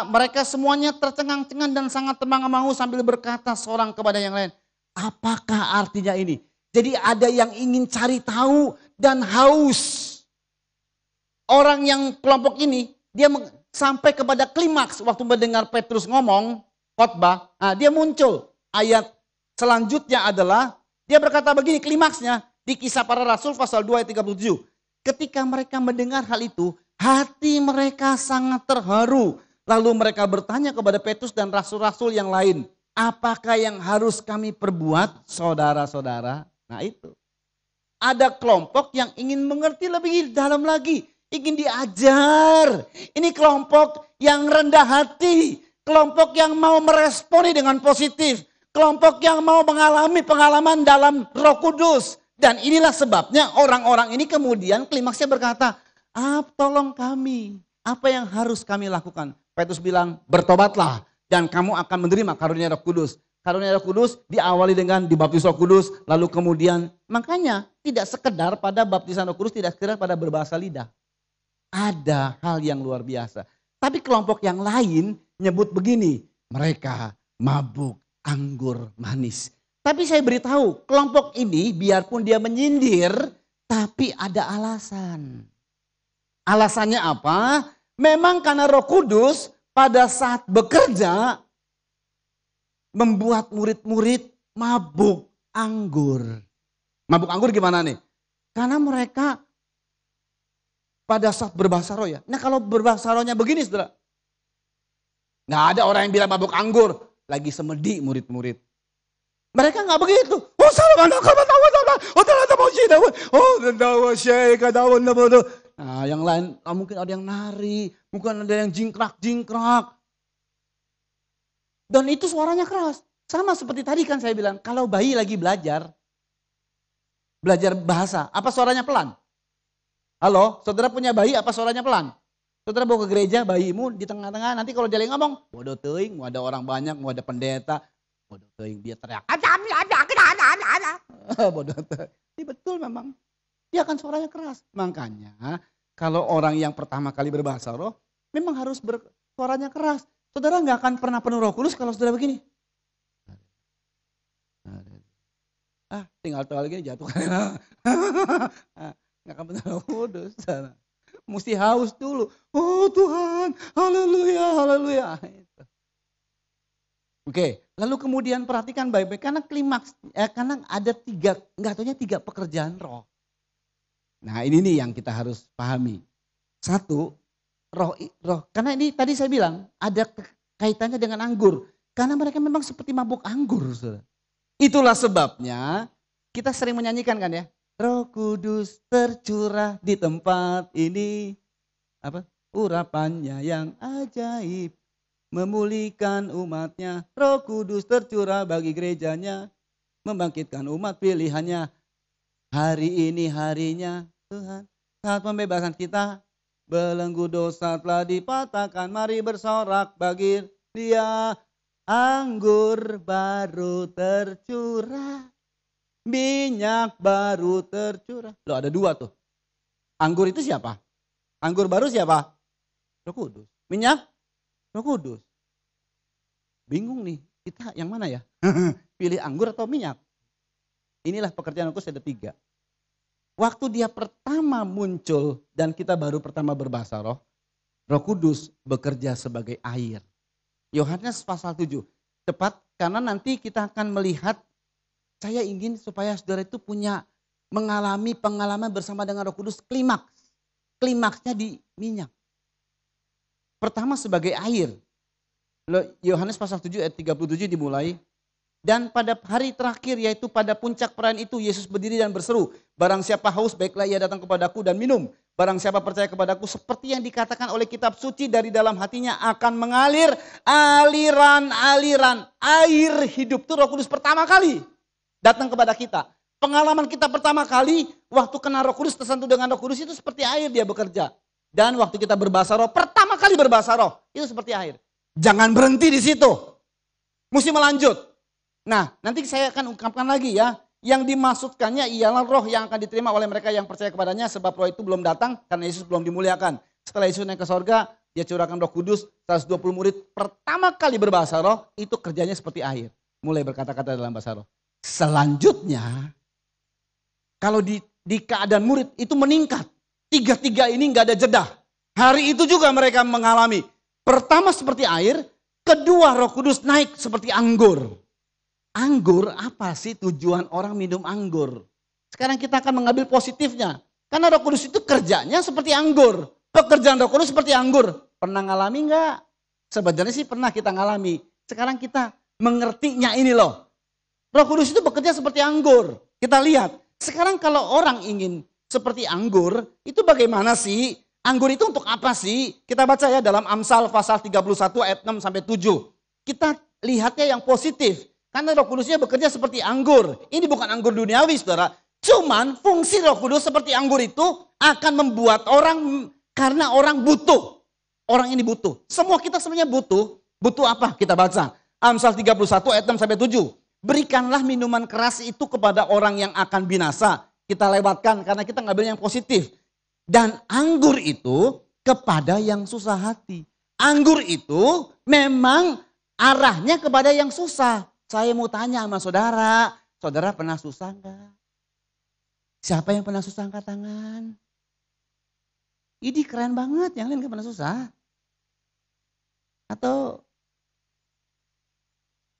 mereka semuanya tercengang-cengang dan sangat termangu-mangu sambil berkata seorang kepada yang lain. Apakah artinya ini? Jadi ada yang ingin cari tahu dan haus. Orang yang kelompok ini, dia sampai kepada klimaks waktu mendengar Petrus ngomong, khotbah, dia muncul. Ayat selanjutnya adalah, dia berkata begini klimaksnya, di Kisah Para Rasul pasal 2 ayat 37. Ketika mereka mendengar hal itu, hati mereka sangat terharu. Lalu mereka bertanya kepada Petrus dan rasul-rasul yang lain. Apakah yang harus kami perbuat saudara-saudara? Nah itu. Ada kelompok yang ingin mengerti lebih dalam lagi. Ingin diajar. Ini kelompok yang rendah hati. Kelompok yang mau meresponi dengan positif. Kelompok yang mau mengalami pengalaman dalam Roh Kudus. Dan inilah sebabnya orang-orang ini kemudian klimaksnya berkata, tolong kami, apa yang harus kami lakukan? Petrus bilang, bertobatlah dan kamu akan menerima karunia Roh Kudus. Karunia Roh Kudus diawali dengan dibaptis Roh Kudus, lalu kemudian, makanya tidak sekedar pada baptisan Roh Kudus, tidak sekedar pada berbahasa lidah. Ada hal yang luar biasa. Tapi kelompok yang lain nyebut begini, mereka mabuk anggur manis. Tapi saya beritahu, kelompok ini biarpun dia menyindir, tapi ada alasan. Alasannya apa? Memang karena Roh Kudus pada saat bekerja membuat murid-murid mabuk anggur. Mabuk anggur gimana nih? Karena mereka pada saat berbahasa roh ya. Nah kalau berbahasa rohnya begini saudara. Nggak ada orang yang bilang mabuk anggur. Lagi semedi murid-murid. Mereka nggak begitu. Nah yang lain mungkin ada yang nari. Mungkin ada yang jingkrak-jingkrak. Dan itu suaranya keras. Sama seperti tadi kan saya bilang. Kalau bayi lagi belajar bahasa. Apa suaranya pelan? Halo, saudara punya bayi apa suaranya pelan? Saudara bawa ke gereja bayimu di tengah-tengah. Nanti kalau dia lagi ngomong. Bodoh teuing, mau ada orang banyak, mau ada pendeta. Bodoh teuing, dia teriak. Bodoh teuing. Ini betul memang. Dia akan suaranya keras. Makanya kalau orang yang pertama kali berbahasa roh, memang harus suaranya keras. Saudara nggak akan pernah penuh Roh Kudus kalau saudara begini. Tinggal tahu lagi jatuh. Nggak akan penuh Roh Kudus. Mesti haus dulu. Oh Tuhan, haleluya, haleluya. Oke, lalu kemudian perhatikan baik-baik karena klimaks, karena ada tiga pekerjaan roh. Nah ini nih yang kita harus pahami. Satu, roh, karena ini tadi saya bilang ada kaitannya dengan anggur. Karena mereka memang seperti mabuk anggur. Saudara. Itulah sebabnya kita sering menyanyikan kan ya. Roh Kudus tercurah di tempat ini. Urapannya yang ajaib. Memulihkan umatnya. Roh Kudus tercurah bagi gerejanya. Membangkitkan umat pilihannya. Hari ini harinya Tuhan. Saat pembebasan kita. Belenggu dosa telah dipatahkan. Mari bersorak bagi Dia. Anggur baru tercurah. Minyak baru tercurah. Loh ada dua tuh. Anggur itu siapa? Anggur baru siapa? Roh Kudus. Minyak? Roh Kudus. Bingung nih. Kita yang mana ya? Pilih anggur atau minyak? Inilah pekerjaan Roh Kudus ada 3. Waktu dia pertama muncul dan kita baru pertama berbahasa roh. Roh Kudus bekerja sebagai air. Yohanes pasal 7. Tepat karena nanti kita akan melihat. Saya ingin supaya saudara itu mengalami pengalaman bersama dengan Roh Kudus klimaks. Klimaksnya di minyak. Pertama sebagai air. Yohanes pasal 7 ayat 37 dimulai. Dan pada hari terakhir yaitu pada puncak perayaan itu Yesus berdiri dan berseru. Barang siapa haus baiklah ia datang kepadaku dan minum. Barang siapa percaya kepadaku seperti yang dikatakan oleh kitab suci dari dalam hatinya akan mengalir aliran-aliran air hidup. Itu Roh Kudus pertama kali datang kepada kita. Pengalaman kita pertama kali waktu kena Roh Kudus tersentuh dengan Roh Kudus itu seperti air dia bekerja. Dan waktu kita berbahasa roh, pertama kali berbahasa roh itu seperti air. Jangan berhenti di situ. Mesti melanjut. Nah, nanti saya akan ungkapkan lagi ya. Yang dimaksudkannya ialah roh yang akan diterima oleh mereka yang percaya kepadanya. Sebab roh itu belum datang karena Yesus belum dimuliakan. Setelah Yesus naik ke sorga, dia curahkan Roh Kudus. 120 murid pertama kali berbahasa roh, itu kerjanya seperti air. Mulai berkata-kata dalam bahasa roh. Selanjutnya, kalau di keadaan murid itu meningkat. 3 ini nggak ada jeda. Hari itu juga mereka mengalami. Pertama seperti air, kedua Roh Kudus naik seperti anggur. Anggur apa sih tujuan orang minum anggur? Sekarang kita akan mengambil positifnya. Karena Roh Kudus itu kerjanya seperti anggur. Pekerjaan Roh Kudus seperti anggur. Pernah ngalami enggak? Sebenarnya sih pernah kita ngalami. Sekarang kita mengertinya ini loh. Roh Kudus itu bekerja seperti anggur. Kita lihat. Sekarang kalau orang ingin seperti anggur, itu bagaimana sih? Anggur itu untuk apa sih? Kita baca ya dalam Amsal pasal 31 ayat 6 sampai 7. Kita lihatnya yang positif. Karena Roh Kudusnya bekerja seperti anggur. Ini bukan anggur duniawi, saudara. Cuman fungsi Roh Kudus seperti anggur itu akan membuat orang, karena orang butuh. Orang ini butuh. Semua kita sebenarnya butuh. Butuh apa? Kita baca. Amsal 31 ayat 6 sampai 7. Berikanlah minuman keras itu kepada orang yang akan binasa. Kita lewatkan karena kita ngambil yang positif. Dan anggur itu kepada yang susah hati. Anggur itu memang arahnya kepada yang susah. Saya mau tanya sama saudara, saudara pernah susah enggak? Siapa yang pernah susah angkat tangan? Ini keren banget, yang lain gak pernah susah. Atau,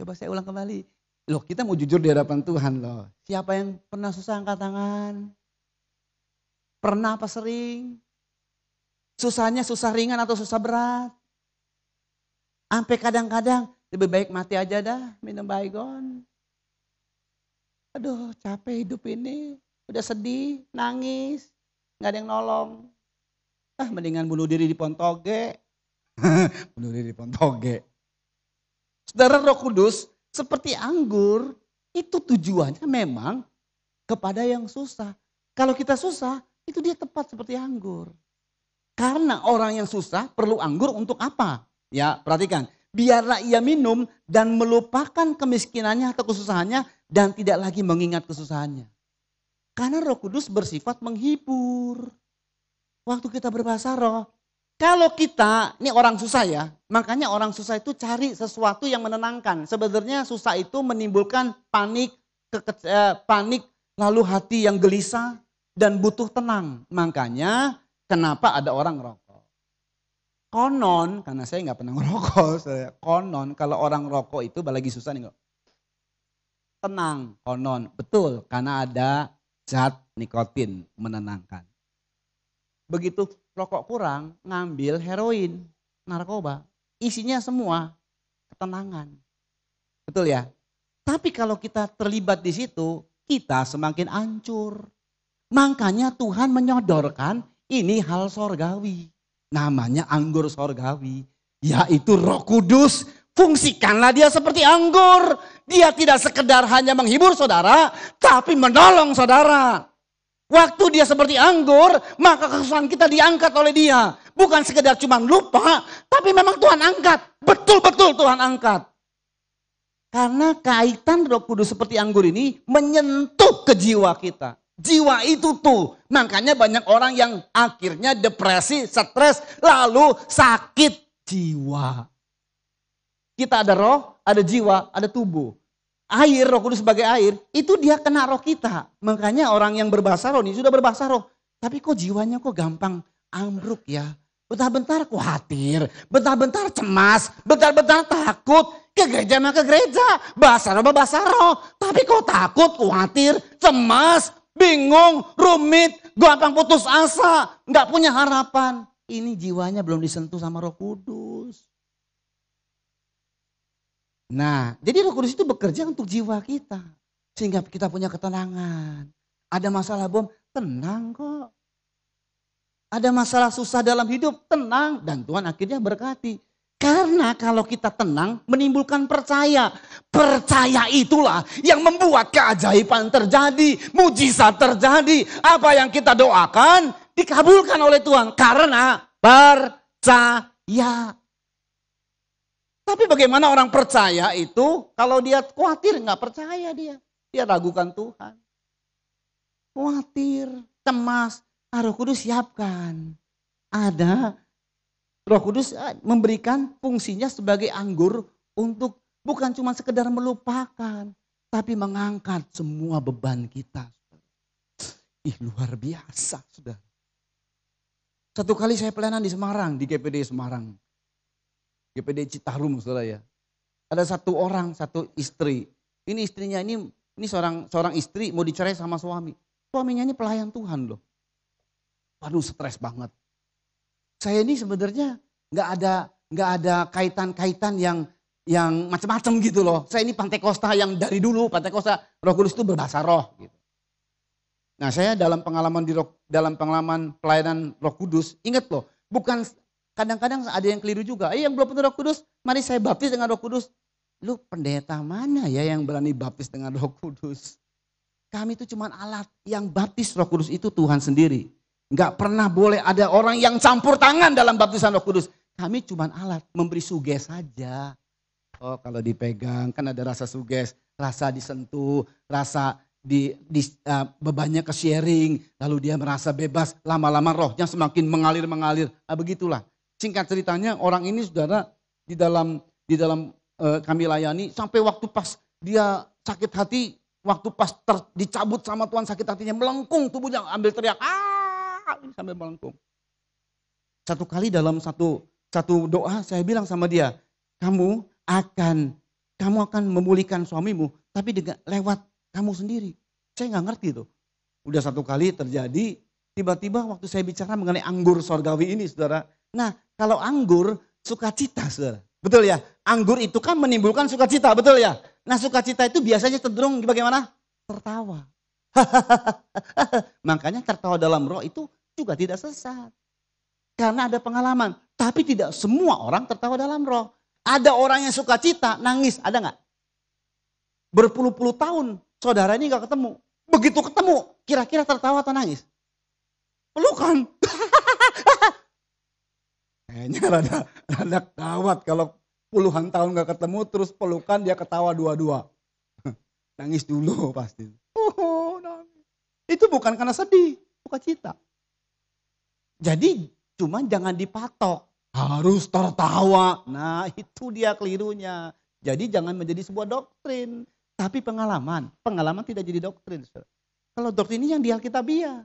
coba saya ulang kembali. Loh kita mau jujur di hadapan Tuhan loh. Siapa yang pernah susah angkat tangan? Pernah apa sering? Susahnya susah ringan atau susah berat? Sampai kadang-kadang lebih baik mati aja dah, minum baygon. Aduh capek hidup ini, udah sedih, nangis, gak ada yang nolong. Mendingan bunuh diri di Pontoge. Bunuh diri di Pontoge. Saudara, Roh Kudus seperti anggur, itu tujuannya memang kepada yang susah. Kalau kita susah, itu dia tepat seperti anggur. Karena orang yang susah perlu anggur untuk apa? Ya perhatikan. Biarlah ia minum dan melupakan kemiskinannya atau kesusahannya dan tidak lagi mengingat kesusahannya. Karena Roh Kudus bersifat menghibur. Waktu kita berbahasa roh. Kalau kita, ini orang susah ya, makanya orang susah itu cari sesuatu yang menenangkan. Sebenarnya susah itu menimbulkan panik, panik, lalu hati yang gelisah dan butuh tenang. Makanya kenapa ada orang ngerokok. Konon, karena saya nggak pernah ngerokok, konon kalau orang rokok itu lagi susah nih, tenang, konon, betul, karena ada zat nikotin menenangkan. Begitu rokok kurang, ngambil heroin, narkoba, isinya semua ketenangan. Betul ya? Tapi kalau kita terlibat di situ, kita semakin hancur. Makanya Tuhan menyodorkan ini hal sorgawi. Namanya anggur sorgawi, yaitu Roh Kudus. Fungsikanlah dia seperti anggur. Dia tidak sekedar hanya menghibur saudara, tapi menolong saudara. Waktu dia seperti anggur, maka kesusahan kita diangkat oleh dia. Bukan sekedar cuma lupa, tapi memang Tuhan angkat. Betul-betul Tuhan angkat. Karena kaitan Roh Kudus seperti anggur ini menyentuh ke jiwa kita. Jiwa itu tuh, makanya banyak orang yang akhirnya depresi, stres, lalu sakit jiwa. Kita ada roh, ada jiwa, ada tubuh. Air, Roh Kudus sebagai air, itu dia kena roh kita. Makanya orang yang berbahasa roh ini sudah berbahasa roh. Tapi kok jiwanya kok gampang ambruk ya. Bentar-bentar khawatir, bentar-bentar cemas, bentar-bentar takut. Ke gereja mah ke gereja, bahasa roh. Tapi kok takut, khawatir, cemas, bingung, rumit, gampang putus asa, nggak punya harapan. Ini jiwanya belum disentuh sama Roh Kudus. Nah, jadi Roh Kudus itu bekerja untuk jiwa kita. Sehingga kita punya ketenangan. Ada masalah tenang kok. Ada masalah susah dalam hidup, tenang. Dan Tuhan akhirnya berkati. Karena kalau kita tenang menimbulkan percaya. Percaya itulah yang membuat keajaiban terjadi. Mujizat terjadi. Apa yang kita doakan dikabulkan oleh Tuhan. Karena percaya. Tapi bagaimana orang percaya itu kalau dia khawatir, nggak percaya dia. Dia ragukan Tuhan. Khawatir, cemas, Roh Kudus siapkan. Ada, Roh Kudus memberikan fungsinya sebagai anggur untuk bukan cuma sekedar melupakan, tapi mengangkat semua beban kita. Luar biasa, sudah. Satu kali saya pelayanan di Semarang, di GPD Semarang. GPD Citarum, saudara ya. Ada satu orang, satu istri. Ini istrinya ini seorang istri mau dicerai sama suami. Suaminya ini pelayan Tuhan loh. Waduh, stres banget. Saya ini sebenarnya nggak ada kaitan-kaitan yang macam-macam gitu loh. Saya ini Pantekosta yang dari dulu, Pantekosta Roh Kudus itu berbahasa roh gitu. Nah, saya dalam pengalaman pelayanan Roh Kudus, ingat loh, bukan kadang-kadang ada yang keliru juga. Yang belum penuh Roh Kudus, mari saya baptis dengan Roh Kudus. Lu pendeta mana ya yang berani baptis dengan Roh Kudus? Kami itu cuma alat, yang baptis Roh Kudus itu Tuhan sendiri. Enggak pernah boleh ada orang yang campur tangan dalam baptisan Roh Kudus. Kami cuma alat, memberi suges saja. Oh, kalau dipegang kan ada rasa suges, rasa disentuh, rasa bebannya ke sharing, lalu dia merasa bebas, lama-lama rohnya semakin mengalir. Begitulah. Singkat ceritanya orang ini saudara di dalam kami layani sampai waktu pas dia sakit hati, waktu pas dicabut sama Tuhan sakit hatinya melengkung tubuhnya, ambil teriak, sambil melengkung. Satu kali dalam satu doa saya bilang sama dia, kamu akan memulihkan suamimu, tapi lewat kamu sendiri. Saya nggak ngerti tuh. Udah satu kali terjadi, tiba-tiba waktu saya bicara mengenai anggur sorgawi ini, saudara. Nah, kalau anggur sukacita, saudara. Betul ya? Anggur itu kan menimbulkan sukacita, betul ya? Nah, sukacita itu biasanya cenderung bagaimana? Tertawa. Makanya tertawa dalam roh itu juga tidak sesat. Karena ada pengalaman. Tapi tidak semua orang tertawa dalam roh. Ada orang yang sukacita, nangis, ada nggak? Berpuluh-puluh tahun saudara ini nggak ketemu. Begitu ketemu, kira-kira tertawa atau nangis? Pelukan. Kayaknya rada kawat kalau puluhan tahun gak ketemu terus pelukan dia ketawa dua-dua. Nangis dulu pasti. Nangis. Itu bukan karena sedih, bukan cita. Jadi cuma jangan dipatok. Harus tertawa. Nah itu dia kelirunya. Jadi jangan menjadi sebuah doktrin. Tapi pengalaman. Pengalaman tidak jadi doktrin. Kalau doktrin ini yang di Alkitabiah.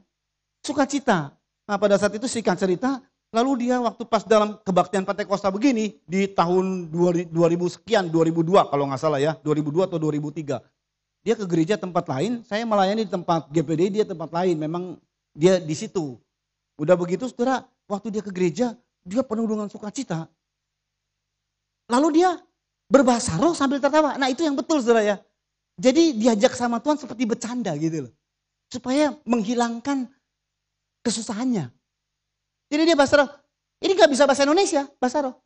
Sukacita. Nah pada saat itu singkat cerita. Lalu dia waktu pas dalam kebaktian Pentakosta begini. Di tahun 2000 sekian. 2002 kalau nggak salah ya. 2002 atau 2003. Dia ke gereja tempat lain. Saya melayani di tempat GPD. Dia tempat lain. Memang dia di situ. Udah begitu saudara. Waktu dia ke gereja. Dia penuh dengan sukacita. Lalu dia berbahasa roh sambil tertawa. Nah itu yang betul saudara ya. Jadi diajak sama Tuhan seperti bercanda gitu loh. Supaya menghilangkan kesusahannya. Jadi dia bahasa roh. Ini gak bisa bahasa Indonesia, bahasa roh.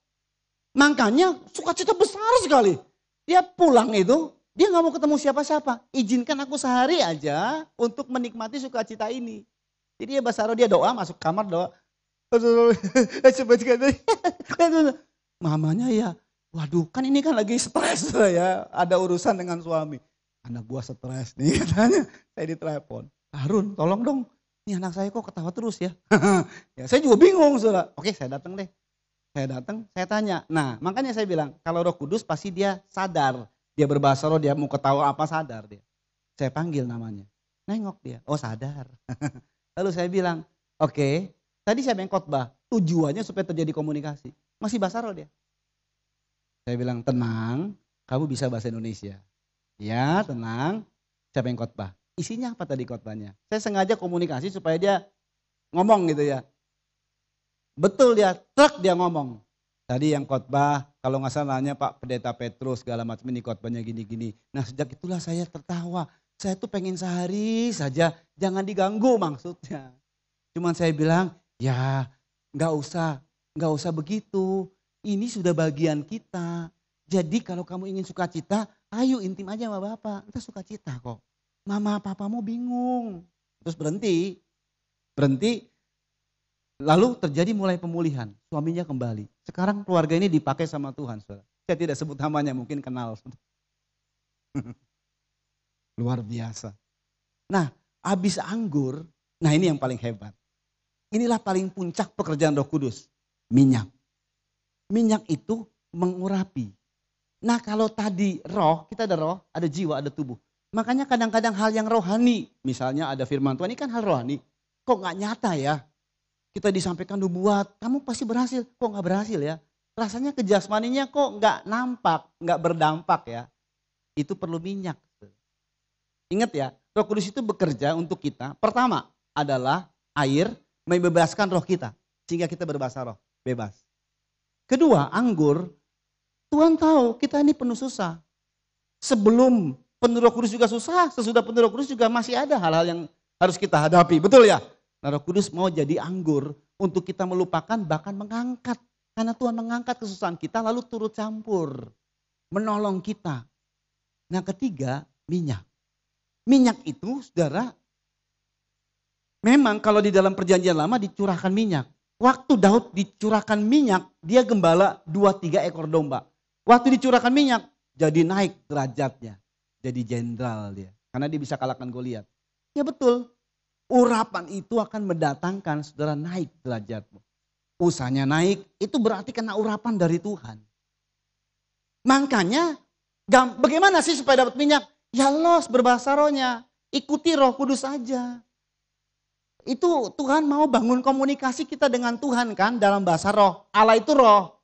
Makanya sukacita besar sekali. Dia pulang itu, dia gak mau ketemu siapa-siapa. Izinkan aku sehari aja untuk menikmati sukacita ini. Jadi dia bahasa roh, dia doa, masuk kamar doa. Mamanya ya, waduh kan ini kan lagi stres ya, ada urusan dengan suami. Anak gua stres nih katanya, saya ditelepon. Harun tolong dong, ini anak saya kok ketawa terus ya. Ya saya juga bingung saudara. Oke saya datang deh, saya datang, saya tanya. Nah makanya saya bilang kalau Roh Kudus pasti dia sadar. Dia berbahasa roh, dia mau ketawa apa sadar dia. Saya panggil namanya, nengok dia, oh sadar. Lalu saya bilang, oke. Tadi siapa yang khotbah? Tujuannya supaya terjadi komunikasi. Masih bahasa roh dia. Saya bilang, tenang, kamu bisa bahasa Indonesia. Ya, tenang. Siapa yang khotbah? Isinya apa tadi khotbahnya? Saya sengaja komunikasi supaya dia ngomong gitu ya. Betul dia, truk dia ngomong. Tadi yang khotbah, kalau nggak salah nanya Pak Pendeta Petrus segala macam ini khotbahnya gini-gini. Nah sejak itulah saya tertawa. Saya tuh pengen sehari saja, jangan diganggu maksudnya. Cuman saya bilang, ya nggak usah begitu. Ini sudah bagian kita. Jadi kalau kamu ingin sukacita, ayo intim aja sama Bapak. Kita sukacita kok. Mama papamu bingung. Terus berhenti. Lalu terjadi mulai pemulihan. Suaminya kembali. Sekarang keluarga ini dipakai sama Tuhan. Saudara. Saya tidak sebut namanya, mungkin kenal. Luar biasa. Nah habis anggur, nah ini yang paling hebat. Inilah paling puncak pekerjaan Roh Kudus. Minyak. Minyak itu mengurapi. Nah kalau tadi roh, kita ada roh, ada jiwa, ada tubuh. Makanya kadang-kadang hal yang rohani. Misalnya ada firman Tuhan, ini kan hal rohani. Kok gak nyata ya? Kita disampaikan nubuat, kamu pasti berhasil. Kok gak berhasil ya? Rasanya kejasmaninya kok gak nampak, gak berdampak ya. Itu perlu minyak. Ingat ya, Roh Kudus itu bekerja untuk kita. Pertama adalah air, membebaskan roh kita. Sehingga kita berbahasa roh, bebas. Kedua, anggur. Tuhan tahu kita ini penuh susah. Sebelum penuh Roh Kudus juga susah, sesudah penuh Roh Kudus juga masih ada hal-hal yang harus kita hadapi. Betul ya? Nah, Roh Kudus mau jadi anggur untuk kita melupakan bahkan mengangkat. Karena Tuhan mengangkat kesusahan kita lalu turut campur. Menolong kita. Nah ketiga, minyak. Minyak itu saudara, memang kalau di dalam perjanjian lama dicurahkan minyak. Waktu Daud dicurahkan minyak, dia gembala 2-3 ekor domba. Waktu dicurahkan minyak, jadi naik derajatnya. Jadi jenderal dia. Karena dia bisa kalahkan Goliat. Ya betul, urapan itu akan mendatangkan saudara naik derajatmu. Usahanya naik, itu berarti kena urapan dari Tuhan. Makanya, bagaimana sih supaya dapat minyak? Ya los berbahasa rohnya, ikuti Roh Kudus saja. Itu Tuhan mau bangun komunikasi kita dengan Tuhan kan dalam bahasa roh. Allah itu roh.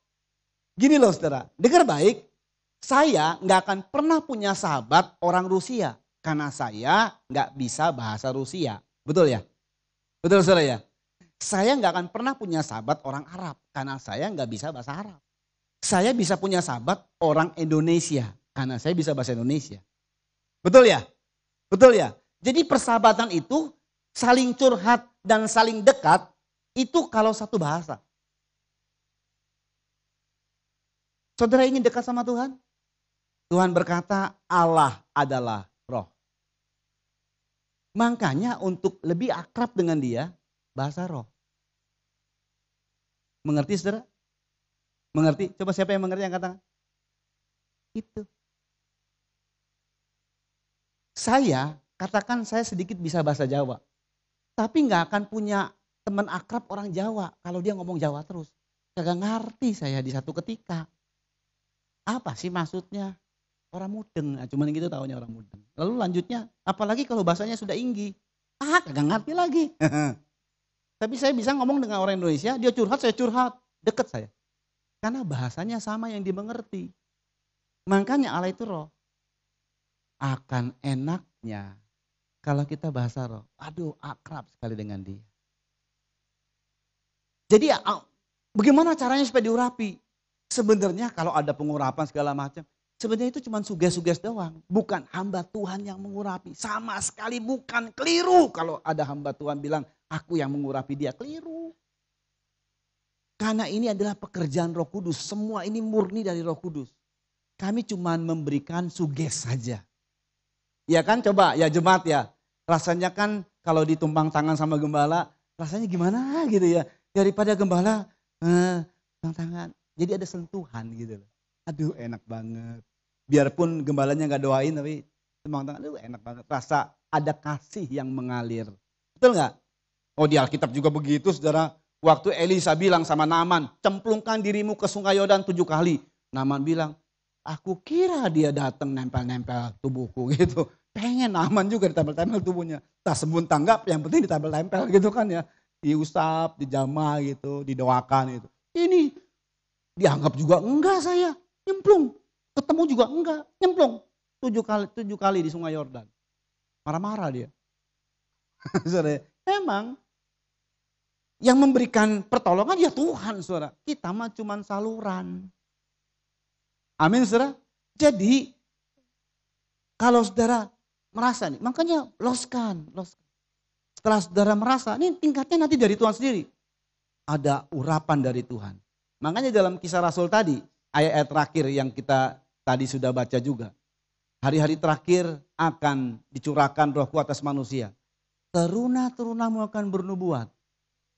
Gini loh saudara, dengar baik. Saya nggak akan pernah punya sahabat orang Rusia. Karena saya nggak bisa bahasa Rusia. Betul ya? Betul saudara ya? Saya nggak akan pernah punya sahabat orang Arab. Karena saya nggak bisa bahasa Arab. Saya bisa punya sahabat orang Indonesia. Karena saya bisa bahasa Indonesia. Betul ya? Betul ya? Jadi persahabatan itu saling curhat dan saling dekat itu kalau satu bahasa. Saudara ingin dekat sama Tuhan? Tuhan berkata Allah adalah roh. Makanya untuk lebih akrab dengan dia, bahasa roh. Mengerti saudara? Mengerti? Coba siapa yang mengerti yang katakan? Itu. Saya, katakan saya sedikit bisa bahasa Jawa. Tapi nggak akan punya teman akrab orang Jawa. Kalau dia ngomong Jawa terus. Kagak ngerti saya di satu ketika. Apa sih maksudnya? Orang mudeng. Nah, cuman gitu taunya orang mudeng. Lalu lanjutnya, apalagi kalau bahasanya sudah inggi. Kagak ngerti lagi. Tapi saya bisa ngomong dengan orang Indonesia, dia curhat, saya curhat. Deket saya. Karena bahasanya sama yang dimengerti. Makanya Allah itu roh. Akan enaknya kalau kita bahasa roh. Aduh, akrab sekali dengan dia. Jadi bagaimana caranya supaya diurapi? Sebenarnya kalau ada pengurapan segala macam, sebenarnya itu cuma suges-suges doang. Bukan hamba Tuhan yang mengurapi. Sama sekali bukan, keliru. Kalau ada hamba Tuhan bilang, aku yang mengurapi dia, keliru. Karena ini adalah pekerjaan Roh Kudus. Semua ini murni dari Roh Kudus. Kami cuma memberikan suges saja. Ya kan, coba ya jemaat ya. Rasanya kan kalau ditumpang tangan sama gembala, rasanya gimana gitu ya. Daripada gembala, tangan. Jadi ada sentuhan gitu loh. Aduh enak banget. Biarpun gembalanya gak doain tapi tumpang tangan, aduh enak banget. Rasa ada kasih yang mengalir. Betul gak? Oh di Alkitab juga begitu saudara. Waktu Elisa bilang sama Naaman, cemplungkan dirimu ke sungai Yordan 7 kali. Naaman bilang, aku kira dia datang nempel-nempel tubuhku gitu. Pengen Naaman juga ditempel-tempel tubuhnya. Tak sembun tanggap yang penting ditempel-tempel gitu kan ya. Diusap, dijamah gitu, didoakan gitu. Ini dianggap juga enggak saya, nyemplung. Ketemu juga enggak, nyemplung. 7 kali di sungai Yordan. Marah-marah dia. Emang yang memberikan pertolongan ya Tuhan saudara. Kita mah cuma saluran. Amin saudara. Jadi kalau saudara merasa nih, makanya loskan. Setelah saudara merasa, ini tingkatnya nanti dari Tuhan sendiri. Ada urapan dari Tuhan. Makanya dalam Kisah Rasul tadi, ayat-ayat terakhir yang kita tadi sudah baca juga. Hari-hari terakhir akan dicurahkan Rohku atas manusia. Teruna-terunamu akan bernubuat.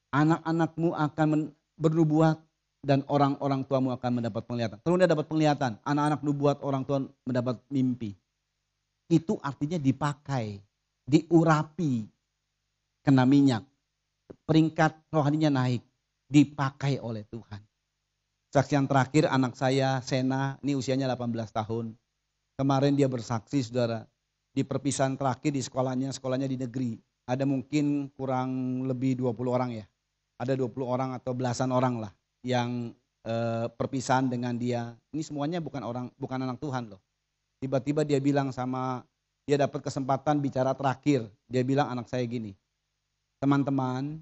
Anak-anakmu akan bernubuat dan orang-orang tuamu akan mendapat penglihatan. Teruna dapat penglihatan, anak-anak nubuat, orang tua mendapat mimpi. Itu artinya dipakai, diurapi, kena minyak, peringkat rohaninya naik, dipakai oleh Tuhan. Saksian terakhir anak saya Sena, ini usianya 18 tahun. Kemarin dia bersaksi saudara, di perpisahan terakhir di sekolahnya di negeri. Ada mungkin kurang lebih 20 orang ya. Ada 20 orang atau belasan orang lah yang perpisahan dengan dia. Ini semuanya bukan anak Tuhan loh. Tiba-tiba dia bilang dia dapat kesempatan bicara terakhir. Dia bilang anak saya gini, teman-teman,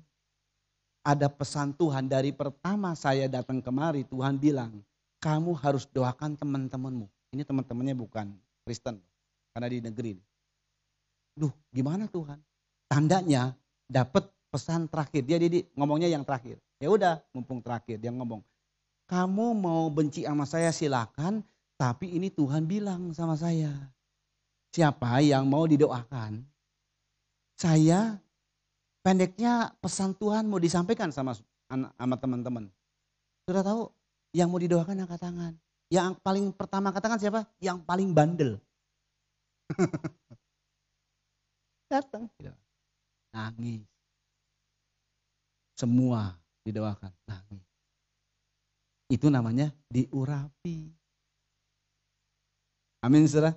ada pesan Tuhan dari pertama saya datang kemari. Tuhan bilang, kamu harus doakan teman-temanmu. Ini teman-temannya bukan Kristen, karena di negeri. Duh, gimana Tuhan? Tandanya dapat pesan terakhir. Dia ngomongnya yang terakhir. Ya udah, mumpung terakhir dia ngomong, kamu mau benci sama saya silakan, tapi ini Tuhan bilang sama saya, siapa yang mau didoakan? Saya pendeknya pesan Tuhan mau disampaikan sama teman-teman. Sudah tahu yang mau didoakan angkat tangan. Yang paling pertama angkat tangan siapa? Yang paling bandel. Datang. Nangis. Semua didoakan. Nangis. Itu namanya diurapi. Amin saudara.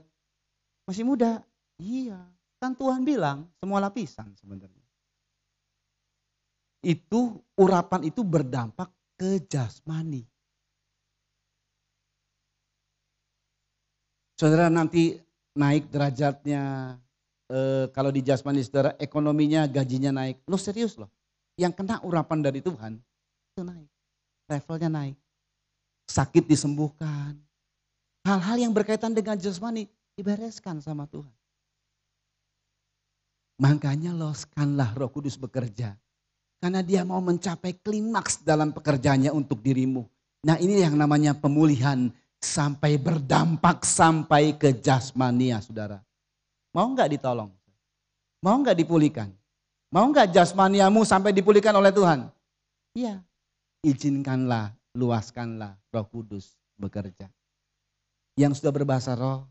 Masih muda? Iya. Kan Tuhan bilang semua lapisan sebenarnya. Itu urapan itu berdampak ke jasmani. Saudara nanti naik derajatnya, kalau di jasmani saudara ekonominya gajinya naik. Lo serius loh, yang kena urapan dari Tuhan itu naik, levelnya naik. Sakit disembuhkan, hal-hal yang berkaitan dengan jasmani dibereskan sama Tuhan. Makanya loskanlah Roh Kudus bekerja. Karena dia mau mencapai klimaks dalam pekerjaannya untuk dirimu. Nah ini yang namanya pemulihan sampai berdampak sampai ke jasmania saudara. Mau nggak ditolong? Mau nggak dipulihkan? Mau nggak jasmaniamu sampai dipulihkan oleh Tuhan? Iya. Izinkanlah, luaskanlah Roh Kudus bekerja. Yang sudah berbahasa roh,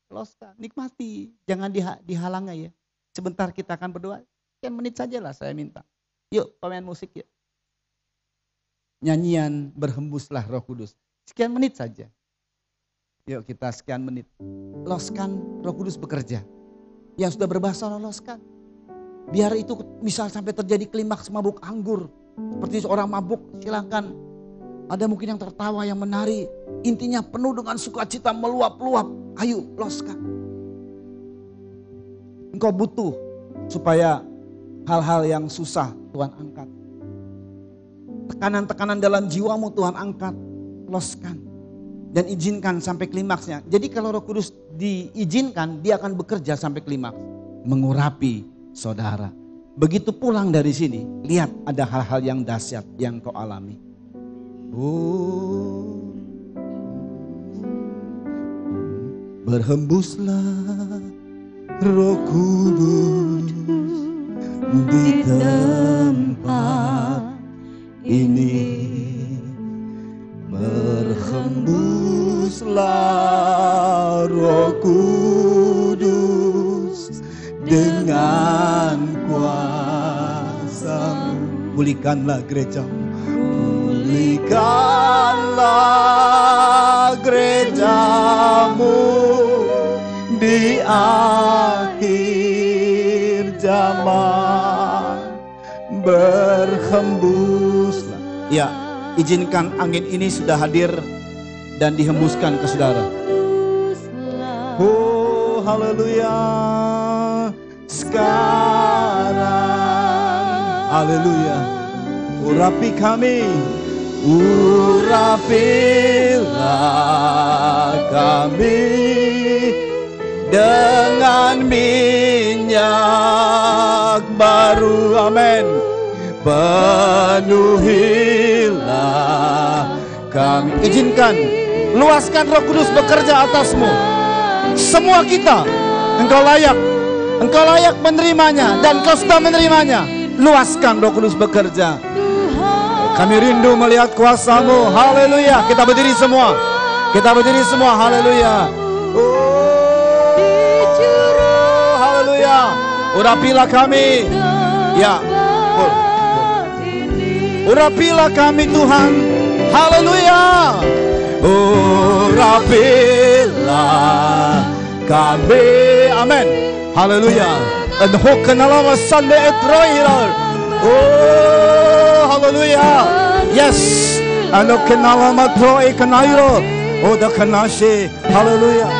loskan, nikmati. Jangan dihalangi ya. Sebentar kita akan berdoa, 10 menit sajalah saya minta. Yuk pemain musik yuk. Nyanyian berhembuslah Roh Kudus. Sekian menit saja. Yuk kita sekian menit. Loskan Roh Kudus bekerja. Yang sudah berbahasa loskan. Biar itu misal sampai terjadi klimaks mabuk anggur. Seperti seorang mabuk, silakan. Ada mungkin yang tertawa, yang menari. Intinya penuh dengan sukacita meluap-luap. Ayo loskan. Engkau butuh supaya hal-hal yang susah Tuhan angkat. Tekanan-tekanan dalam jiwamu Tuhan angkat. Loskan. Dan izinkan sampai klimaksnya. Jadi kalau Roh Kudus diizinkan, dia akan bekerja sampai klimaks. Mengurapi saudara. Begitu pulang dari sini, lihat ada hal-hal yang dahsyat yang kau alami. Oh, berhembuslah Roh Kudus di tempat ini. Berhembuslah Roh Kudus dengan kuasa. Pulihkanlah gerejamu. Pulihkanlah gerejamu di akhir zaman. Berhembuslah. Ya, izinkan angin ini sudah hadir dan dihembuskan ke saudara. Oh, haleluya. Sekarang, haleluya. Urapi kami, urapilah kami dengan minyak baru, amin. Penuhilah kami. Izinkan, luaskan Roh Kudus bekerja atasmu. Semua kita, engkau layak menerimanya dan kau sudah menerimanya. Luaskan Roh Kudus bekerja. Kami rindu melihat kuasa-Mu. Haleluya. Kita berdiri semua. Haleluya. Oh, haleluya. Urapilah kami. Ya. Urapilah kami Tuhan. Haleluya. Urapilah kami. Amin. Haleluya. Adhokanalama sande etroilar. Oh, haleluya. Yes. Adhokanalama troi kanairo. Oh, dakanashe. Haleluya.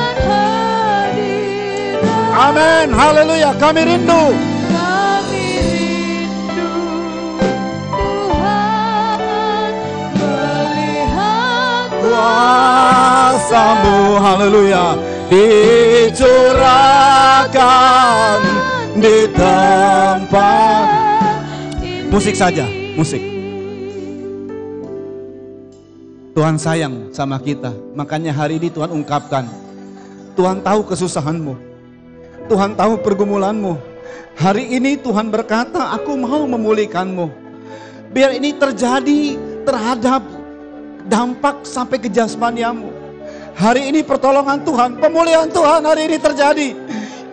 Amin. Haleluya. Kami rindu. Kuasa-Mu, haleluya, dicurahkan di tempat. Musik saja, musik. Tuhan sayang sama kita, makanya hari ini Tuhan ungkapkan. Tuhan tahu kesusahanmu, Tuhan tahu pergumulanmu. Hari ini Tuhan berkata, aku mau memulihkanmu. Biar ini terjadi terhadap dampak sampai ke jasmaniamu. Hari ini pertolongan Tuhan, pemulihan Tuhan hari ini terjadi.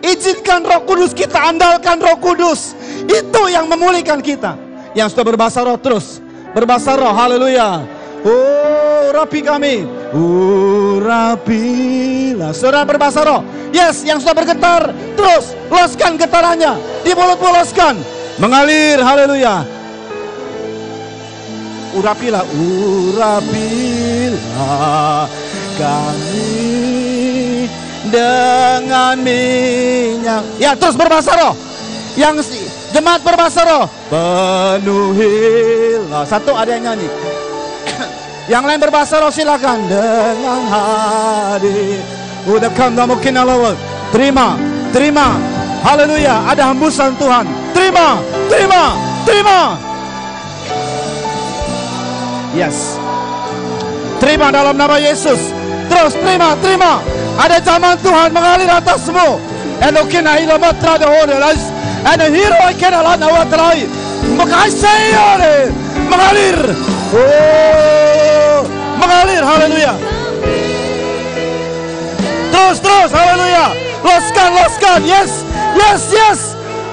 Izinkan Roh Kudus, kita andalkan Roh Kudus. Itu yang memulihkan kita. Yang sudah berbahasa roh terus berbahasa roh, haleluya. Oh, urapi kami. Urapilah. Saudara berbahasa roh. Yes, yang sudah bergetar terus luaskan getarannya. Di mulut luaskan. Mengalir, haleluya. Urapilah kami dengan minyak. Ya, terus berbahasa roh. Yang jemaat berbahasa roh. Penuhilah. Satu ada yang nyanyi. Yang lain berbahasa roh silakan. Dengan hati. Udah kanda mungkin alawat. Terima. Haleluya. Ada hembusan Tuhan. Terima. Yes. Terima dalam nama Yesus. Terus terima. Ada zaman Tuhan mengalir atasmu. Enokina ilamatra de horelas. Ada hero ikena lana watrai. Makasih mengalir. Oh, mengalir, haleluya. Terus, haleluya. Loskan. Yes.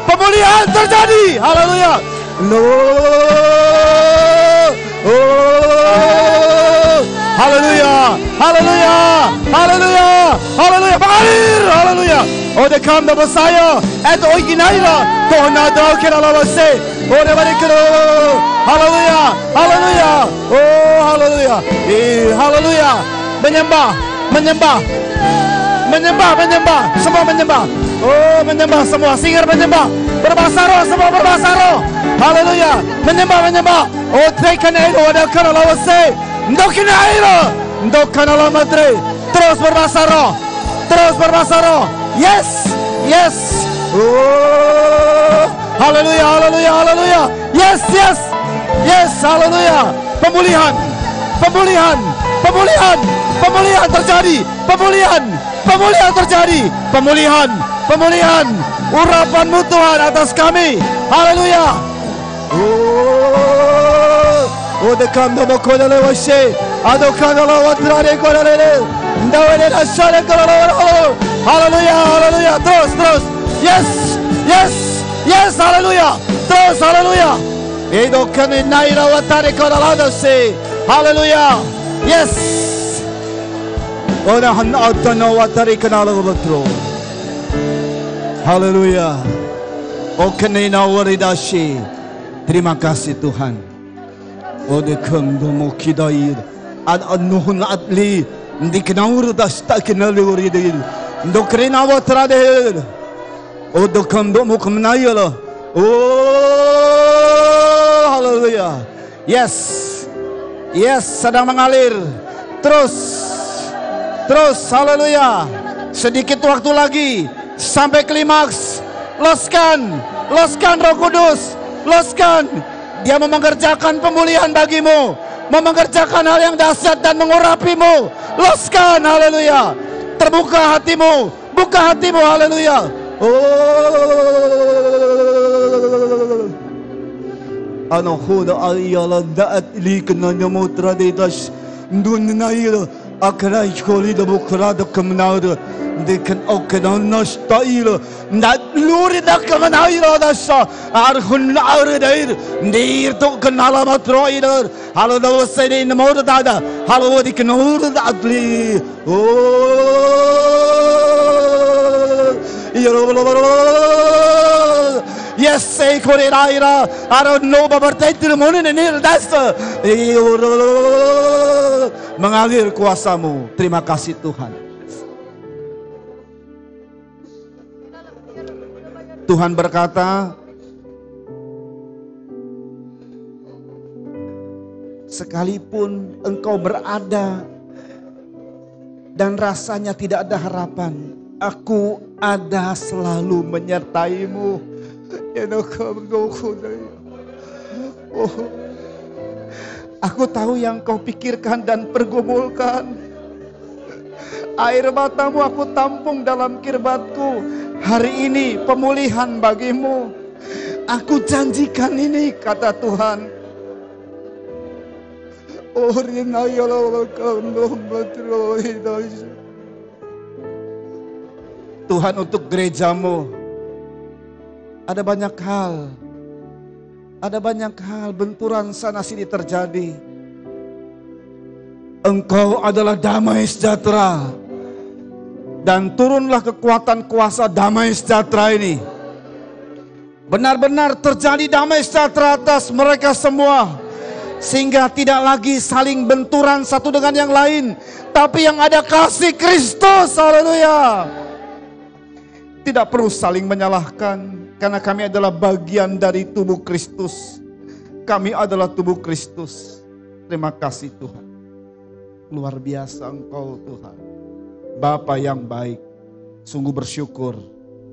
Pemulihan terjadi, haleluya. Haleluya, haleluya, haleluya, haleluya, mengalir, haleluya. Oh, dekam nama saya, itu originalnya. Tuhan ada kira lawase. Oh, daripada kira, haleluya, haleluya. Oh, haleluya, haleluya. Menyembah, menyembah, menyembah, menyembah. Semua menyembah. Oh, menyembah semua. Singir menyembah. Berbahasa roh, semua berbahasa roh. Haleluya, menyembah, menyembah. Oh, tekan itu ada kira lawase. Ndokin air, ndokan alam madre. Terus berbahasa roh, terus berbahasa roh. Yes, yes. Oh, haleluya, haleluya, haleluya. Yes, yes, yes, haleluya. Pemulihan, pemulihan, pemulihan, pemulihan terjadi. Pemulihan, pemulihan terjadi. Pemulihan, pemulihan. Urapan-Mu Tuhan atas kami. Haleluya. Oh, dekam nama kau dalam wajah, adokan dalam watrane kau dalam, ndawene nasare kau dalam. Haleluya, haleluya, terus, terus, yes, yes, yes, haleluya, terus, haleluya. Edokan naira watrane kau dalam dasi, haleluya, yes. Oh, nahan atana watrane kau dalam watro, haleluya. Oh, kenina waridasi, terima kasih Tuhan. Oh, dekam domo kidair, nuhun atli, diknaur das tak kenaluri dir, dokrina watrader. Oh, dekam domo kemnayala. Oh, haleluya. Yes, yes, sedang mengalir. Terus, terus, haleluya. Sedikit waktu lagi sampai klimaks. Loskan, loskan Roh Kudus, loskan. Dia mau mengerjakan pemulihan bagimu, mau mengerjakan hal yang dahsyat dan mengurapimu. Loskan, haleluya. Terbuka hatimu, buka hatimu, haleluya. Oh, ano huda ayala daat likna nyamutra dedas dunnaira akrai kholi da bukra da kamnaira dekan okana staira nat luri da kamnaira dasa arhun ardair ndir to kanala matroira halo da wasai in moda da halo di kanur da atli oh yes, say koreraira. I don't know about that moon and near that's mengalir kuasa-Mu. Terima kasih Tuhan. Tuhan berkata, sekalipun engkau berada dan rasanya tidak ada harapan, Aku ada selalu menyertaimu. Oh, aku tahu yang kau pikirkan dan pergumulkan. Air matamu aku tampung dalam kirbatku. Hari ini pemulihan bagimu. Aku janjikan ini, kata Tuhan. Tuhan, untuk gerejamu ada banyak hal. Ada banyak hal, benturan sana sini terjadi. Engkau adalah damai sejahtera. Dan turunlah kekuatan kuasa damai sejahtera ini. Benar-benar terjadi damai sejahtera atas mereka semua. Sehingga tidak lagi saling benturan satu dengan yang lain. Tapi yang ada kasih Kristus. Haleluya. Tidak perlu saling menyalahkan. Karena kami adalah bagian dari tubuh Kristus. Kami adalah tubuh Kristus. Terima kasih Tuhan. Luar biasa Engkau Tuhan. Bapa yang baik. Sungguh bersyukur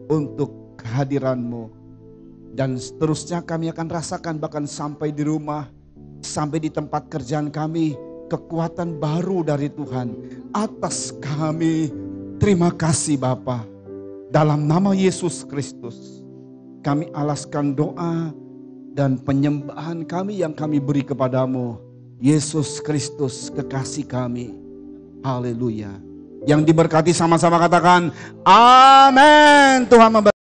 untuk kehadiran-Mu. Dan seterusnya kami akan rasakan bahkan sampai di rumah. Sampai di tempat kerjaan kami. Kekuatan baru dari Tuhan. Atas kami. Terima kasih Bapa. Dalam nama Yesus Kristus. Kami alaskan doa dan penyembahan kami yang kami beri kepadamu. Yesus Kristus kekasih kami. Haleluya. Yang diberkati sama-sama katakan amin. Tuhan memberkati.